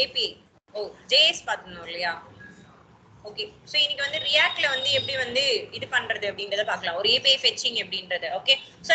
API. ஓ JS பார்த்தோம் இல்லையா? Okay. So இன்னைக்கு வந்து Reactல வந்து எப்படி வந்து இது பண்றது அப்படின்றத பார்க்கலாம். ஒரு API fetching எப்படின்றது. ஓகே. சோ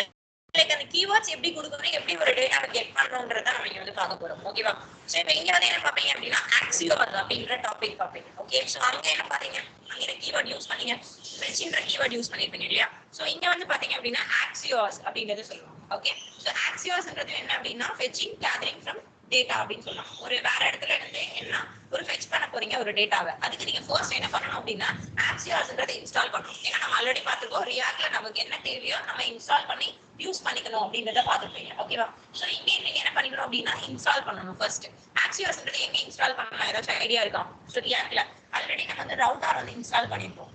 லைக் அந்த கீவேர்ட்ஸ் எப்படி கொடுக்கணும், எப்படி ஒரு டேட்டாவை கெட் பண்ணணும்ன்றத நம்ம இங்க வந்து பார்க்க போறோம். ஓகேவா? சோ இப்போ இங்க வந்து என்ன பாப்பீங்க அப்படின்னா Axios அப்படின்ற டாபிக் பாப்பீங்க. ஓகே. சோ அங்க என்ன பாத்தீங்க, அங்க கீவேர்ட் யூஸ் பண்ணீங்க, fetchன்ற கீவேர்ட் யூஸ் பண்ணிருப்பீங்க இல்லையா? சோ இங்க வந்து பாத்தீங்க அப்படின்னா Axios அப்படின்றத சொல்லுவாங்க. ஓகே. சோ Axiosன்றது என்ன அப்படின்னா fetching gathering from டேட்டா அப்படின்னு சொல்லலாம். ஒரு வேற இடத்துல இருந்து என்ன ஒரு ஃபெட்ச் பண்ண போறீங்க ஒரு டேட்டாவை, அதுக்கு நீங்க ஃபர்ஸ்ட் என்ன பண்ணணும் அப்படின்னா Axiosன்றதை இன்ஸ்டால் பண்ணணும். ஏன்னா நம்ம ஆல்ரெடி பார்த்துருக்கோம் Reactல நமக்கு என்ன தேவையோ நம்ம இன்ஸ்டால் பண்ணி யூஸ் பண்ணிக்கணும் அப்படின்றத பார்த்துருப்பீங்க. ஓகேவா? ஸோ இங்கே நீங்க என்ன பண்ணிக்கணும் அப்படின்னா இன்ஸ்டால் பண்ணணும் ஃபர்ஸ்ட். Axiosன்றது எங்க இன்ஸ்டால் பண்ணலாம் ஏதாச்சும் ஐடியா இருக்கா? ஸோ Reactல ஆல்ரெடி நம்ம வந்து ரவுட்டர் வந்து இன்ஸ்டால் பண்ணிருப்போம்.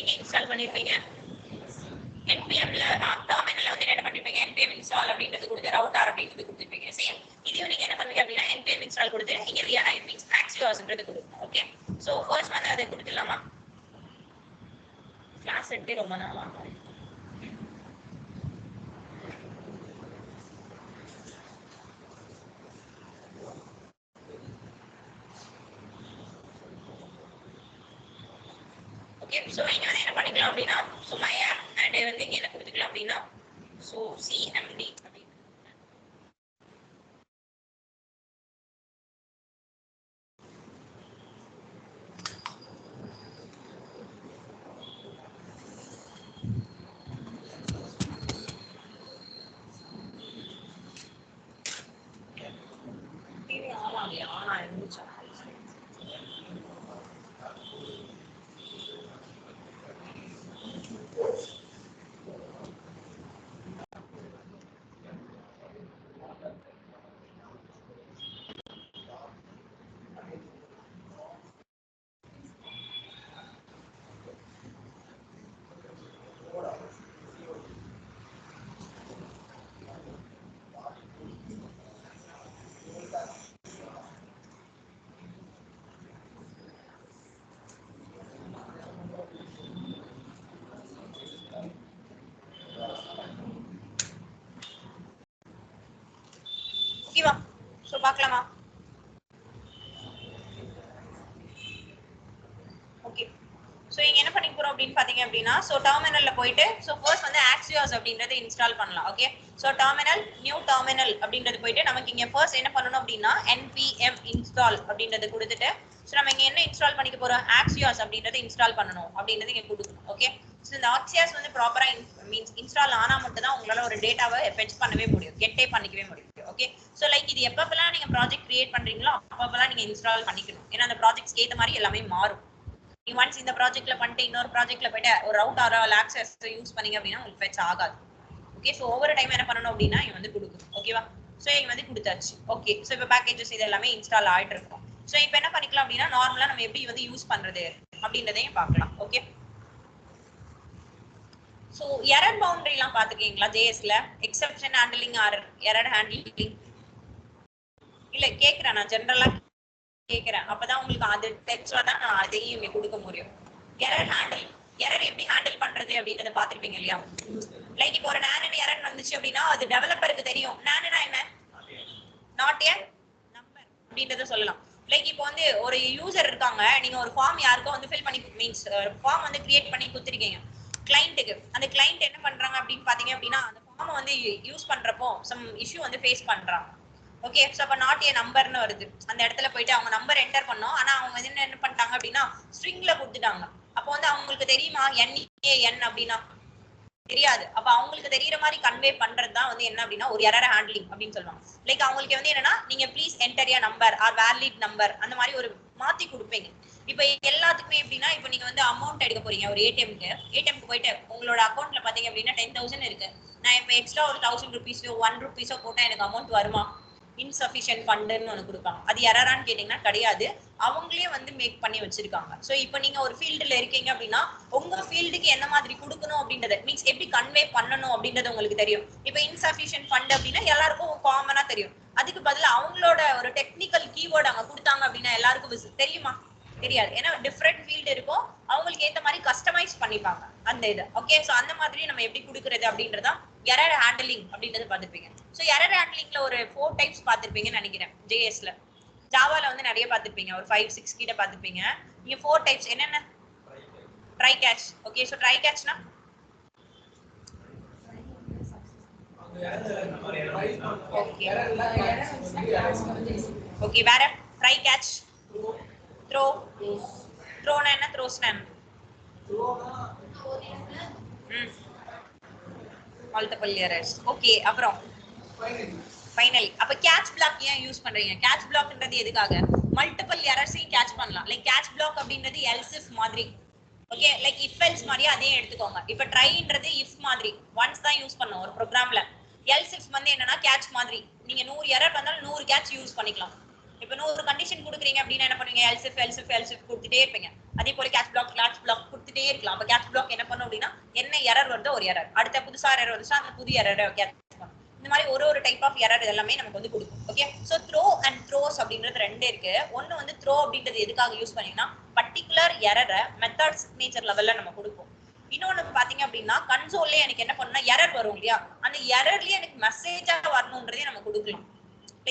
எங்க இன்ஸ்டால் பண்ணிருப்பீங்க? NPMல டெர்மினல்ல வந்து என்ன பண்ணிருப்பீங்க, npm install அப்படின்றது கொடுத்து ரவுட்டர் அப்படின்றது கொடுத்துருப்பீங்க. சேம் இதையும் நீங்க என்ன பண்ணுவீங்க அப்படின்னா npm install கொடுத்து இங்க Axiosன்றது கொடுக்கணும். ஓகே. சோ ஃபர்ஸ்ட் வந்து அதை கொடுத்துடலாமா? கிளாஸ் எடுத்து ரொம்ப நாள் ஆகும். ஓகே. சோ இங்க வந்து என்ன பண்ணிக்கலாம் அப்படின்னா சும்மா அண்ட் வந்து இங்க என்ன கொடுத்துக்கலாம் அப்படின்னா சோ cmd ஓகேவா? சோ பார்க்கலாமா? ஓகே. சோ இங்க என்ன பண்ணிக்க போறோம் அப்படின்னு பாத்தீங்க அப்படின்னா சோ டெர்மினல்ல போயிட்டு சோ ஃபர்ஸ்ட் வந்து Axios அப்படின்றத இன்ஸ்டால் பண்ணலாம். Okay. So terminal new terminal அப்படின்றது போயிட்டு நமக்கு இங்க ஃபர்ஸ்ட் என்ன பண்ணணும் அப்படின்னா npm install அப்படின்றத கொடுத்துட்டு சோ நம்ம இங்க என்ன இன்ஸ்டால் பண்ணிக்க போறோம், Axios அப்படின்றத இன்ஸ்டால் பண்ணணும் அப்படின்றது இங்க கொடுக்கணும். ஓகே. சோ இந்த Axios வந்து ப்ராப்பரா மீன்ஸ் இன்ஸ்டால் ஆனா மட்டும் தான் உங்களால ஒரு டேட்டாவை ஃபெட்ச் பண்ணவே முடியும், கெட்டே பண்ணிக்கவே முடியும். ஓகே. சோ லைக் இது எப்பப்பெல்லாம் நீங்க ப்ராஜெக்ட் கிரியேட் பண்றீங்களோ அப்பப்பெல்லாம் நீங்க இன்ஸ்டால் பண்ணிக்கணும். ஏன்னா அந்த ப்ராஜெக்ட்ஸ்க்கு ஏத்த மாதிரி எல்லாமே மாறும். ஒன்ஸ் இந்த ப்ராஜெக்ட்ல பண்ணிட்டு இன்னொரு ப்ராஜெக்ட்ல போயிட்டு ஒரு ரவுட்டர் Axios யூஸ் பண்ணீங்க அப்படின்னா உங்களுக்கு ஃபெட்ச் ஆகாது. ஓகே. சோ ஒவ்வொரு டைம் என்ன பண்ணணும் அப்படின்னா இங்க வந்து கொடுக்கணும். ஓகேவா? சோ இங்க வந்து கொடுத்தாச்சு. ஓகே. சோ இப்போ பேக்கேஜஸ் இது எல்லாமே இன்ஸ்டால் ஆயிட்டு இருக்கும். சோ இப்போ என்ன பண்ணிக்கலாம் அப்படின்னா நார்மலா நம்ம எப்படி வந்து யூஸ் பண்றது அப்படின்றதையும் பார்க்கலாம். ஓகே. சோ எரர் பவுண்டரி எல்லாம் பாத்துக்கீங்களா JSல? Exception handling or error handling இல்ல கேக்குறேன், நான் ஜெனரலா கேக்குறேன். அப்பதான் உங்களுக்கு அது டெக்ஸ்ட்ல தான் நான் அதையும் இங்க கொடுக்க முடியும். எரர் ஹேண்டில், எரர் எப்படி ஹேண்டில் பண்றது அப்படின்றத பாத்துருப்பீங்க இல்லையா? லைக் இப்போ ஒரு நானு எரர் வந்துச்சு அப்படின்னா அது டெவலப்பருக்கு தெரியும். நானுனா என்ன, நாட் ஏ நம்பர் அப்படின்றத சொல்லலாம். லைக் இப்போ வந்து ஒரு யூசர் இருக்காங்க, நீங்க ஒரு ஃபார்ம் யாருக்கோ வந்து ஃபில் பண்ணி மீன்ஸ் ஃபார்ம் வந்து கிரியேட் பண்ணி கொடுத்துருக்கீங்க கிளைண்ட்டுக்கு. அந்த கிளைண்ட் என்ன பண்றாங்க அப்படின்னு பாத்தீங்க அப்படின்னா அந்த ஃபார்ம் வந்து யூஸ் பண்றப்போ சம் இஷ்யூ வந்து ஃபேஸ் பண்றாங்க. ஓகே. சோ அப்ப நாட் ஏ நம்பர்னு வருது. அந்த இடத்துல போயிட்டு அவங்க நம்பர் என்டர் பண்ணோம், ஆனா அவங்க என்ன பண்ணிட்டாங்க அப்படின்னா ஸ்ட்ரிங்ல கொடுத்துட்டாங்க. அப்போ வந்து அவங்களுக்கு தெரியுமா NAN அப்படின்னா தெரியாது. அப்ப அவங்களுக்கு தெரியற மாதிரி கன்வே பண்றதுதான் வந்து என்ன அப்படின்னா ஒரு எரர் ஹேண்ட்லிங் அப்படின்னு சொல்லுவாங்க. லைக் அவங்களுக்கு வந்து என்னன்னா நீங்க ப்ளீஸ் என்டர் ய நம்பர் ஆர் வேலிட் நம்பர் அந்த மாதிரி ஒரு மாத்தி கொடுப்பீங்க. இப்ப எல்லாத்துக்குமே எப்படின்னா இப்ப நீங்க வந்து அமௌண்ட் எடுக்க போறீங்க ஒரு ஏடிஎம்க்கு போயிட்டு உங்களோட அக்கௌண்ட்ல பாத்தீங்க அப்படின்னா 10,000 இருக்கு. நான் இப்ப எக்ஸ்ட்ரா ஒரு 1000 ருபீஸோ 1 ருபீஸோ போட்டா எனக்கு அமௌண்ட் வருமா? இன்சஃபிஷியன்ட் ஃபண்டுன்னு ஒன்று கொடுப்பாங்க. அது எரரான்னு கேட்டீங்கன்னா கிடையாது, அவங்களே வந்து மேக் பண்ணி வச்சிருக்காங்க. ஸோ இப்போ நீங்க ஒரு ஃபீல்டுல இருக்கீங்க அப்படின்னா உங்க ஃபீல்டுக்கு என்ன மாதிரி கொடுக்கணும் அப்படின்றத மீன்ஸ் எப்படி கன்வே பண்ணணும் அப்படின்றது உங்களுக்கு தெரியும். இப்போ இன்சஃபிஷியன்ட் ஃபண்ட் அப்படின்னா எல்லாருக்கும் காமனா தெரியும். அதுக்கு பதில் அவங்களோட ஒரு டெக்னிக்கல் கீவேர்டு அங்க கொடுத்தாங்க அப்படின்னா எல்லாருக்கும் தெரியுமா? தெரியாது. ஏன்னா டிஃப்ரெண்ட் ஃபீல்டு இருக்கும், அவங்களுக்கு ஏத்த மாதிரி கஸ்டமைஸ் பண்ணிப்பாங்க அந்த இது. ஓகே. சோ அந்த மாதிரி நம்ம எப்படி கொடுக்கறது அப்படின்றதா எரர் ஹேண்ட்லிங் அப்படின்றது பார்த்துருப்பீங்க. சோ எரர் ஹேண்ட்லிங்ல ஒரு 4 டைப்ஸ் பார்த்துருப்பீங்கன்னு நினைக்கிறேன் JSல. ஜாவால வந்து நிறைய பார்த்திருப்பீங்க, ஒரு 5 6 கிட்ட பார்த்திருப்பீங்க. நீங்க 4 டைப்ஸ் என்னென்ன? Try catch. Okay, so try கேட்ச்னா ஓகே ஓகே வேற ட்ரை கேட்ச், த்ரோ. த்ரோனா என்ன? த்ரோஸ்னா மல்டிபிள் எரர்ஸ். ஓகே, அப்புறம் ஃபைனலி அப்ப கேட்ச் பிளாக் ஏன் யூஸ் பண்றீங்க? கேட்ச் பிளாக்ன்றது எதுக்காக? மல்டிபிள் எரர்ஸையும் கேட்ச் பண்ணலாம். லைக் கேட்ச் பிளாக் அப்படின்றது எல்ஸ் இஃப் மாதிரி. ஓகே, லைக் இஃப் எல்ஸ் மாதிரி அதே எடுத்துக்கோங்க. இப்ப ட்ரைன்றது இஃப் மாதிரி ஒன்ஸ் தான் யூஸ் பண்ணோம் ஒரு ப்ரோக்ராம்ல. எல்ஸ் இஃப் வந்து என்னன்னா கேட்ச் மாதிரி. நீங்க 100 எரர் வந்தாலும் 100 கேட்ச் யூஸ் பண்ணிக்கலாம். இப்ப 100 கண்டிஷன் கொடுக்குறீங்க அப்படின்னா என்ன பண்ணுவீங்க? Else if else if else if கொடுத்துட்டே இருப்பீங்க. அதே போல கேட்ச் பிளாக் கொடுத்துட்டே இருக்கலாம். அப்ப கேட்ச் பிளாக் என்ன பண்ணும் அப்படின்னா என்ன எரர் வருதோ ஒரு எரர், அடுத்த புதுசா எரர் வந்துச்சா அந்த புது எரரை கேட்ச் பண்ணும். இந்த மாதிரி ஒரு டைப் ஆஃப் எரர் எல்லாமே நமக்கு வந்து கொடுக்கும். Okay, so throw and throws அப்படின்றது ரெண்டு இருக்கு. ஒன்னு வந்து த்ரோ அப்படின்றது எதுக்காக யூஸ் பண்ணீங்கன்னா பர்டிகுலர் எரரை மெத்தட் சிக்னேச்சர் லெவல்ல நம்ம கொடுப்போம். இன்னொன்னு பாத்தீங்க அப்படின்னா கன்சோல்ல எனக்கு என்ன பண்ணா எரர் வரும் இல்லையா, அந்த எரர்லயே எனக்கு மெசேஜா வரணும்ன்றதே நம்ம கொடுக்கலாம்.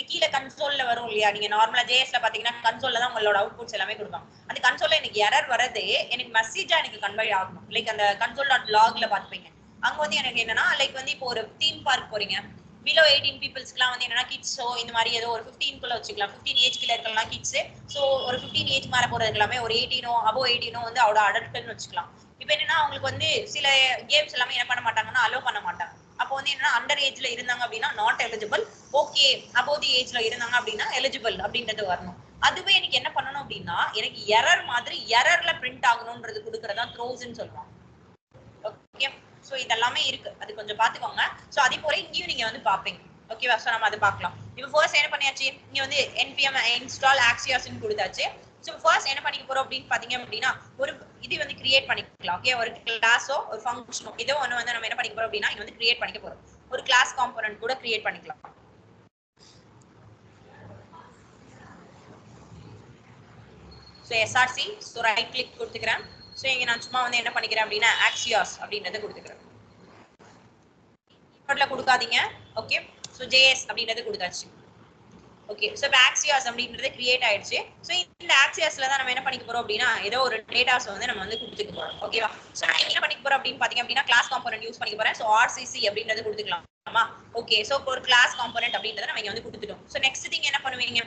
கீழே கன்சோல்ல வரும் இல்லையா, நீங்க நார்மலா ஜேஎஸ்ல பாத்தீங்கன்னா கன்சோல்ல தான் உங்களோட அவுட்புட்ஸ் எல்லாமே கொடுப்பாங்க. அந்த கன்சோல்ல எனக்கு எரர் வரதே எனக்கு மெசேஜா எனக்கு கன்வே ஆகணும். லைக் அந்த console.logல பாத்துப்பீங்க. அங்க வந்து எனக்கு என்னன்னா லைக் வந்து இப்போ ஒரு தீம் பார்க் போறீங்க, பிலோ 18 பீப்புள்ஸ்க்குலாம் வந்து என்னன்னா கிட்ஸோ இந்த மாதிரி ஏதோ ஒரு 15 குள்ள வச்சுக்கலாம். 15 ஏஜ் கீழ இருக்கலாம் கிட்ஸ். சோ ஒரு 15 ஏஜ் மேல போறது எல்லாமே ஒரு 18 above 18 வந்து அவட அடல்ட்னு வச்சுக்கலாம். இப்போ என்னன்னா அவங்களுக்கு வந்து சில கேம்ஸ் எல்லாமே என்ன பண்ண மாட்டாங்கன்னா அலோ பண்ண மாட்டாங்க. அப்போ வந்து என்னன்னா அண்டர் ஏஜ்ல இருந்தாங்க அப்படின்னா நாட் எலிஜிபிள், ஓகே above தி ஏஜ்ல இருந்தாங்க அப்படின்னா எலிஜிபிள் அப்படின்றது வரணும். அதுவே எனக்கு என்ன பண்ணணும் அப்படின்னா எனக்கு எரர் மாதிரி எரர்ல பிரிண்ட் ஆகணும்ன்றது கொடுக்கறதா த்ரோஸ்ன்னு சொல்லுவாங்க. ஓகே, சோ இதெல்லாமே இருக்கு, அது கொஞ்சம் பாத்துக்கோங்க. சோ அதே போல இங்கேயும் நீங்க வந்து பாப்பீங்க. ஓகேவா, சோ நம்ம அதை பார்க்கலாம். இப்போ ஃபர்ஸ்ட் என்ன பண்ணியாச்சு, இங்க வந்து npm install axios ன்னு கொடுத்தாச்சு. சோ ஃபர்ஸ்ட் என்ன பண்ணிக்க போறோம் அப்படின்னு பாத்தீங்க அப்படின்னா ஒரு இது வந்து கிரியேட் பண்ணிக்கலாம். ஓகே, ஒரு கிளாஸோ ஒரு ஃபங்க்ஷனோ ஏதோ ஒன்னு வந்து நம்ம என்ன பண்ணிக்க போறோம் அப்படின்னா இங்க வந்து கிரியேட் பண்ணிக்க போறோம். ஒரு கிளாஸ் காம்போனன்ட் கூட கிரியேட் பண்ணிக்கலாம். So src, so right click கொடுத்துக்கிறேன். சோ இங்க நான் சும்மா வந்து என்ன பண்ணிக்கிறேன் அப்படின்னா axios அப்படின்றத கொடுத்துக்கிறேன். கீபோர்ட்ல கொடுக்காதீங்க. ஓகே, சோ js அப்படின்றது கொடுத்தாச்சு. ஓகே, சோ axios அப்படின்றது கிரியேட் ஆயிடுச்சு. சோ இந்த axiosல தான் நம்ம என்ன பண்ணிக்க போறோம் அப்படின்னா ஏதோ ஒரு டேட்டாஸ் வந்து நம்ம வந்து கொடுத்துக்க போறோம். ஓகேவா, சோ நான் என்ன பண்ணிக்க போறோம் அப்படின்னு பாத்தீங்க அப்படின்னா கிளாஸ் காம்போனன்ட் யூஸ் பண்ணிக்க போறேன். சோ rcc அப்படின்றது கொடுத்துக்கலாமா? ஓகே, சோ ஒரு கிளாஸ் காம்போனன்ட் அப்படின்றத நம்ம இங்க வந்து கொடுத்துட்டோம். சோ நெக்ஸ்ட் திங் என்ன பண்ணுவீங்க,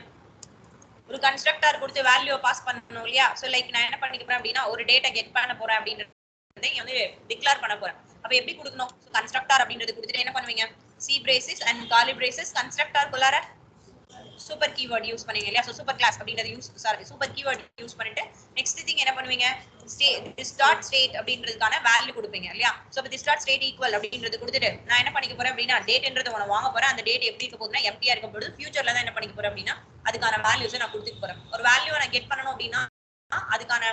ஒரு கன்ஸ்ட்ரக்டர் கொடுத்து வேல்யூ பாஸ் பண்ணனும் இல்லையா. சோ லைக் நான் என்ன பண்ணிக்க போறேன் அப்படின்னா ஒரு டேட்டா கெட் பண்ண போறேன் அப்படின்றதை இங்க வந்து டிக்ளேர் பண்ண போறேன். அப்ப எப்படி கொடுக்கணும், கன்ஸ்ட்ரக்டர் அப்படின்றது கொடுத்துட்டு என்ன பண்ணுவீங்க, சி பிரேசஸ் அண்ட் காலி பிரேசஸ் கன்ஸ்ட்ரக்டர் குள்ளார சூப்பர் கீவேர்ட் யூஸ் பண்ணீங்க இல்லையா. சோ சூப்பர் கிளாஸ் அப்படின்றது யூஸ் சூப்பர் கீவேர்ட் யூஸ் பண்ணிட்டு நெக்ஸ்ட் திங் என்ன பண்ணுவீங்க, this dot state அப்படின்றதுக்கான வேல்யூ கொடுப்பீங்க இல்லையா. So this dot state equal அப்படின்றது கொடுத்துட்டு நான் என்ன பண்ணிக்க போறேன் அப்படின்னா டேட்ன்றது ஒன்னு வாங்க போறேன். அந்த டேட் எப்படி இருக்க போகுதுன்னா எம்டியா இருக்க போகுது. ஃபியூச்சர்ல தான் என்ன பண்ணிக்க போறேன் அப்படின்னா அதுக்கான வேல்யூஸ் நான் கொடுத்துக்க போறேன். ஒரு வேல்யூ நான் கெட் பண்ணனும் அப்படின்னா அதுக்கான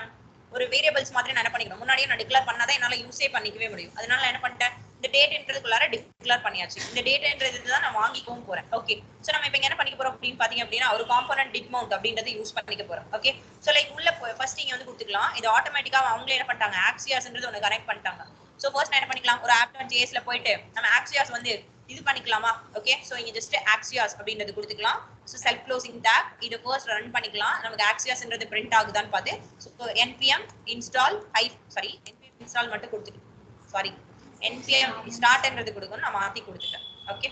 ஒரு வேரியபிள்ஸ் மாதிரி நான் என்ன பண்ணிக்கணும், முன்னாடியே நான் டிக்ளேர் பண்ணாதான் என்னால யூஸே பண்ணிக்கவே முடியும். அதனால நான் என்ன பண்ணிட்டேன், இந்த டேட்ன்றதுக்குள்ளார டிக்ளேர் பண்ணியாச்சு. இந்த டேட்ன்றது தான் நான் வாங்கிக்கவும் போறேன். ஓகே, சோ நம்ம இப்போ என்ன பண்ணிக்க போறோம் அப்படின்னு பாத்தீங்க அப்படின்னா ஒரு காம்போனன்ட் டிக் மவுண்ட் அப்படின்றது யூஸ் பண்ணிக்க போறோம். ஓகே, சோ லைக் உள்ள ஃபர்ஸ்ட் இங்க வந்து கொடுத்துக்கலாம். இது ஆட்டோமேட்டிக்கா அவங்களே என்ன பண்ணிட்டாங்க axiosன்றது ஒன்னு கனெக்ட் பண்ணிட்டாங்க. சோ ஃபர்ஸ்ட் நான் என்ன பண்ணிக்கலாம், ஒரு app.jsல போயிட்டு நம்ம axios வந்து இது பண்ணிக்கலாமா. ஓகே, சோ இங்க ஜஸ்ட் axios அப்படின்றது கொடுத்துக்கலாம். சோ செல்ஃப் க்ளோசிங் டாக் இது ஃபர்ஸ்ட் ரன் பண்ணிக்கலாம். நமக்கு axiosன்றது பிரிண்ட் ஆகுதான்னு பாத்து so npm install npm install மட்டும் கொடுத்துட்டு npm startன்றது கொடுக்கணும், நான் மாத்தி கொடுத்துட்டேன். Okay,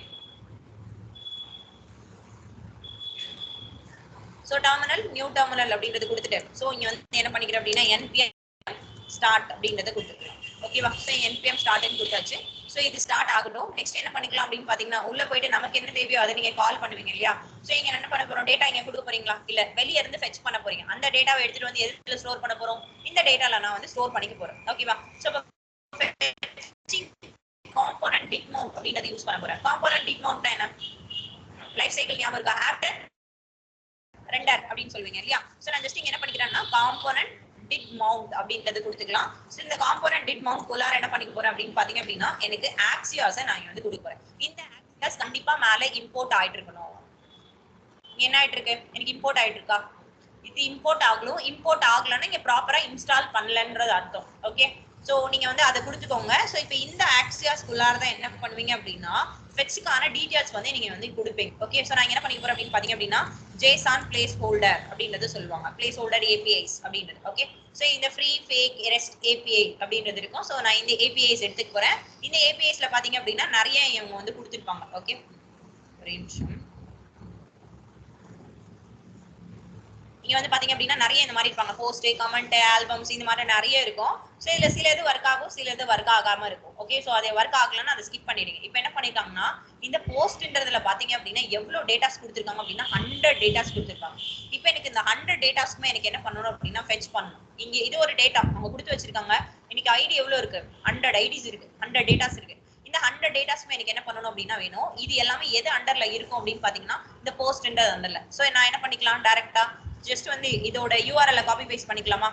so terminal new terminal அப்படின்றது கொடுத்துட்டு சோ இங்க வந்து என்ன பண்ணிக்கிறேன் அப்படின்னா npm start அப்படின்றத கொடுத்துக்கலாம். ஓகேவா, சோ npm start ன்னு கொடுத்தாச்சு. சோ இது ஸ்டார்ட் ஆகட்டும். நெக்ஸ்ட் என்ன பண்ணிக்கலாம் அப்படின்னு பாத்தீங்கன்னா உள்ள போயிட்டு நமக்கு என்ன தேவையோ அதை நீங்க கால் பண்ணுவீங்க இல்லையா. சோ இங்க என்ன பண்ண போறோம், டேட்டா இங்க கொடுக்க போறீங்களா, இல்ல வெளிய இருந்து ஃபெட்ச் பண்ண போறீங்க. அந்த டேட்டாவை எடுத்துட்டு வந்து எதுல ஸ்டோர் பண்ண போறோம், இந்த டேட்டால நான் வந்து ஸ்டோர் பண்ணிக்க போறேன். ஓகேவா, சோ காம்போனன்ட் டிக் மவுண்ட் அப்படின்றத யூஸ் பண்ண போறேன். காம்போனன்ட் டிக் மவுண்ட்னா என்ன, லைஃப் சைக்கிள் ஞாபகம் இருக்கா, ஆப்ட் ரெண்டர் அப்படின்னு சொல்லுவீங்க இல்லையா. சோ நான் ஜஸ்ட் இங்க என்ன பண்ணிக்கிறேன்னா காம்போனன்ட் டிட் மவுண்ட் அப்படின்றது கொடுத்துக்கலாம். சோ இந்த காம்போனன்ட் டிட் மவுண்ட் குள்ளார என்ன பண்ணிக்க போறேன் அப்படின்னு பாத்தீங்க அப்படின்னா எனக்கு axios நான் இங்க வந்து கொடுக்க போறேன். இந்த axios கண்டிப்பா மேலே இம்போர்ட் ஆயிட்டு இருக்கணும். என்ன ஆயிட்டு இருக்கு, எனக்கு இம்போர்ட் ஆயிட்டு இருக்கா, இது இம்போர்ட் ஆகணும். இம்போர்ட் ஆகலன்னா இங்க ப்ராப்பரா இன்ஸ்டால் பண்ணலன்றது அர்த்தம். ஓகே, சோ நீங்க வந்து அதை கொடுத்துக்கோங்க. சோ இப்போ இந்த ஆக்சியாஸ்குள்ளார தான் என்ன பண்ணுவீங்க அப்படின்னா ஃபெட்ச்க்கான டீடைல்ஸ் வந்து நீங்க வந்து கொடுப்பீங்க. ஓகே, சோ நான் என்ன பண்ணிக்க போறேன் அப்படின்னு பாத்தீங்க அப்படின்னா ஜேசான் பிளேஸ் ஹோல்டர் அப்படின்றது சொல்லுவாங்க, பிளேஸ் ஹோல்டர் ஏபிஐஸ் அப்படின்றது. ஓகே, சோ இந்த ஃப்ரீ ஃபேக் ரெஸ்ட் ஏபிஐ அப்படின்றது இருக்கும். சோ நான் இந்த ஏபிஐஸ் எடுத்துக்க போறேன். இந்த ஏபிஐஸ்ல பாத்தீங்க அப்படின்னா நிறைய இவங்க வந்து கொடுத்துருப்பாங்க. ஓகே, ஒரு நிமிஷம். இங்க வந்து பாத்தீங்க அப்படின்னா நிறைய இந்த மாதிரி இருப்பாங்க, போஸ்ட், கமெண்ட், ஆல்பம்ஸ், இந்த மாதிரி நிறைய இருக்கும். சோ இதுல சில இது ஒர்க் ஆகும், சில இது ஒர்க் ஆகாம இருக்கும். ஓகே, சோ அது ஒர்க் ஆகலன்னா அதை ஸ்கிப் பண்ணிடுங்க. இப்போ என்ன பண்ணிருக்காங்கன்னா இந்த போஸ்ட்ன்றதுல பாத்தீங்க அப்படின்னா எவ்வளவு டேட்டாஸ் கொடுத்துருக்காங்க அப்படின்னா 100 டேட்டாஸ் கொடுத்துருக்காங்க. இப்போ எனக்கு இந்த 100 டேட்டாஸ்க்குமே எனக்கு என்ன பண்ணணும் அப்படின்னா ஃபெட்ச் பண்ணணும். இங்க இது ஒரு டேட்டா அவங்க கொடுத்து வச்சிருக்காங்க. இன்னைக்கு ஐடி எவ்வளவு இருக்கு, 100 ஐடிஸ் இருக்கு, 100 டேட்டாஸ் இருக்கு. இந்த 100 டேட்டாஸ்மே எனக்கு என்ன பண்ணணும் அப்படின்னா வேணும். இது எல்லாமே எது அண்டர்ல இருக்கும் அப்படின்னு பாத்தீங்கன்னா இந்த போஸ்ட்ன்றது அண்டர்ல. சோ நான் என்ன பண்ணிக்கலாம், டைரக்டா ஜஸ்ட் வந்து இதோட URL காப்பி பேஸ்ட் பண்ணிக்கலாமா?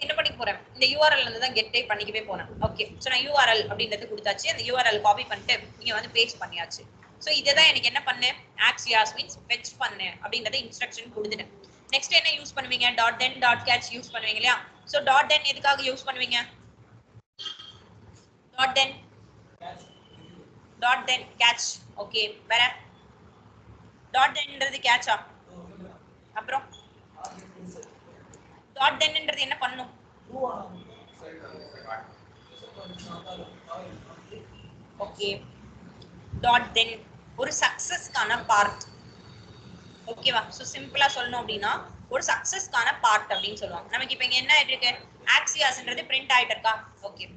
என்ன பண்ணிக்க போறேன், இந்த URL இருந்து தான் கெட் டைப் பண்ணிக்கவே போறேன். ஓகே, சோ நான் URL அப்படின்றது கொடுத்தாச்சு. அந்த URL காப்பி பண்ணிட்டு இங்க வந்து பேஸ்ட் பண்ணியாச்சு. சோ இததான் எனக்கு என்ன பண்ணு, ஆக்சியாஸ் மீன்ஸ் ஃபெட்ச் பண்ணு அப்படிங்கறத இன்ஸ்ட்ரக்ஷன் கொடுத்துட்டேன். நெக்ஸ்ட் என்ன யூஸ் பண்ணுவீங்க, .then .catch யூஸ் பண்ணுவீங்க இல்லையா? சோ .then எதுக்காக யூஸ் பண்ணுவீங்க? .then catch. ஓகே, வேற .thenன்றது catch-ஆ? அப்புறம் .thenன்றது என்ன பண்ணும்? ஓகே, .then ஒரு சக்சஸ்க்கான பார்ட். ஓகேவா? சோ சிம்பிளா சொல்லணும் அப்படின்னா ஒரு சக்சஸ்க்கான பார்ட் அப்படின்னு சொல்லுவாங்க. நமக்கு இப்போ இங்க என்ன இருக்கு, ஆக்சியாஸ்ன்றது பிரிண்ட் ஆயிட்டு இருக்கா? ஓகே,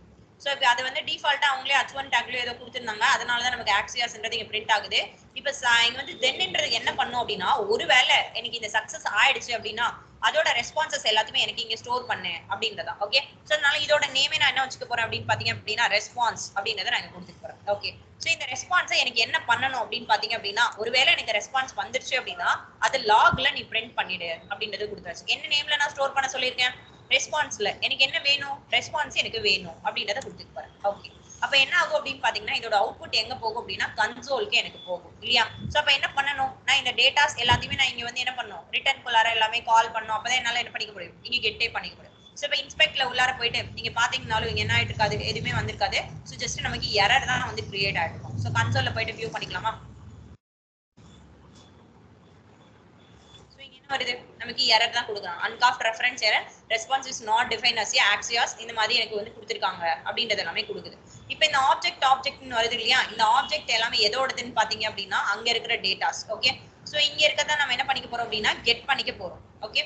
சோ இப்போ அது வந்து டிஃபால்ட்டா அவங்களே h1 டேக்ல ஏதோ கொடுத்திருந்தாங்க, அதனால தான் நமக்கு ஆக்சியாஸ்ன்றது இங்க பிரிண்ட் ஆகுது. இப்போ இங்க வந்து தென்ன்றது என்ன பண்ணும் அப்படின்னா ஒருவேளை எனக்கு இந்த சக்சஸ் ஆயிடுச்சு அப்படின்னா அதோட ரெஸ்பான்சஸ் எல்லாத்தையுமே எனக்கு இங்க ஸ்டோர் பண்ணு அப்படின்றதா. ஓகே, சோ அதனால இதோட நேமே நான் என்ன வச்சுக்க போறேன் அப்படின்னு பாத்தீங்க அப்படின்னா ரெஸ்பான்ஸ் அப்படின்றத நான் கொடுத்துக்க போறேன். ஓகே, சோ இந்த ரெஸ்பான்ஸை எனக்கு என்ன பண்ணணும் அப்படின்னு பாத்தீங்க அப்படின்னா ஒருவேளை எனக்கு ரெஸ்பான்ஸ் வந்துருச்சு அப்படின்னா அது லாக்ல நீ பிரிண்ட் பண்ணிடு அப்படின்றது கொடுத்தாச்சு. என்ன நேம்ல நான் ஸ்டோர் பண்ண சொல்லியிருக்கேன், ரெஸ்பான்ஸ்ல. எனக்கு என்ன வேணும், ரெஸ்பான்ஸ் எனக்கு வேணும் அப்படின்றத கொடுத்துக்க போறேன். ஓகே, அப்ப என்ன ஆகும் அப்படின்னு பாத்தீங்கன்னா இதோட அவுட்புட் எங்க போகும் அப்படின்னா கன்சோலுக்கு எனக்கு போகும் இல்லையா? சோ அப்ப என்ன பண்ணணும், நான் இந்த டேட்டாஸ் எல்லாத்தையுமே நான் இங்க வந்து என்ன பண்ணணும், ரிட்டர்ன் குள்ளார எல்லாமே கால் பண்ணணும். அப்பதான் என்னால என்ன பண்ணிக்க முடியும், இங்க கெட்டே பண்ணிக்க முடியும். சோ இப்ப இன்ஸ்பெக்ட்ல உள்ளார போயிட்டு நீங்க பாத்தீங்கன்னாலும் இங்க என்ன ஆயிட்டு இருக்காது, எதுவுமே வந்திருக்காது. சோ ஜஸ்ட் நமக்கு எரர் தான் வந்து கிரியேட் ஆயிருக்கும். சோ கன்சோல்ல போயிட்டு வியூ பண்ணிக்கலாமா? வருது நமக்கு எரர் தான் கொடுக்குறாங்க, uncaught reference error, response is not define as axios, இந்த மாதிரி எனக்கு வந்து கொடுத்துருக்காங்க அப்படின்றது எல்லாமே கொடுக்குது. இப்போ இந்த ஆப்ஜெக்ட்னு வருது இல்லையா, இந்த ஆப்ஜெக்ட் எல்லாமே எதோடதுன்னு பாத்தீங்க அப்படின்னா அங்க இருக்கிற டேட்டாஸ். ஓகே, சோ இங்க இருக்கறத நம்ம என்ன பண்ணிக்க போறோம் அப்படின்னா கெட் பண்ணிக்க போறோம். ஓகே,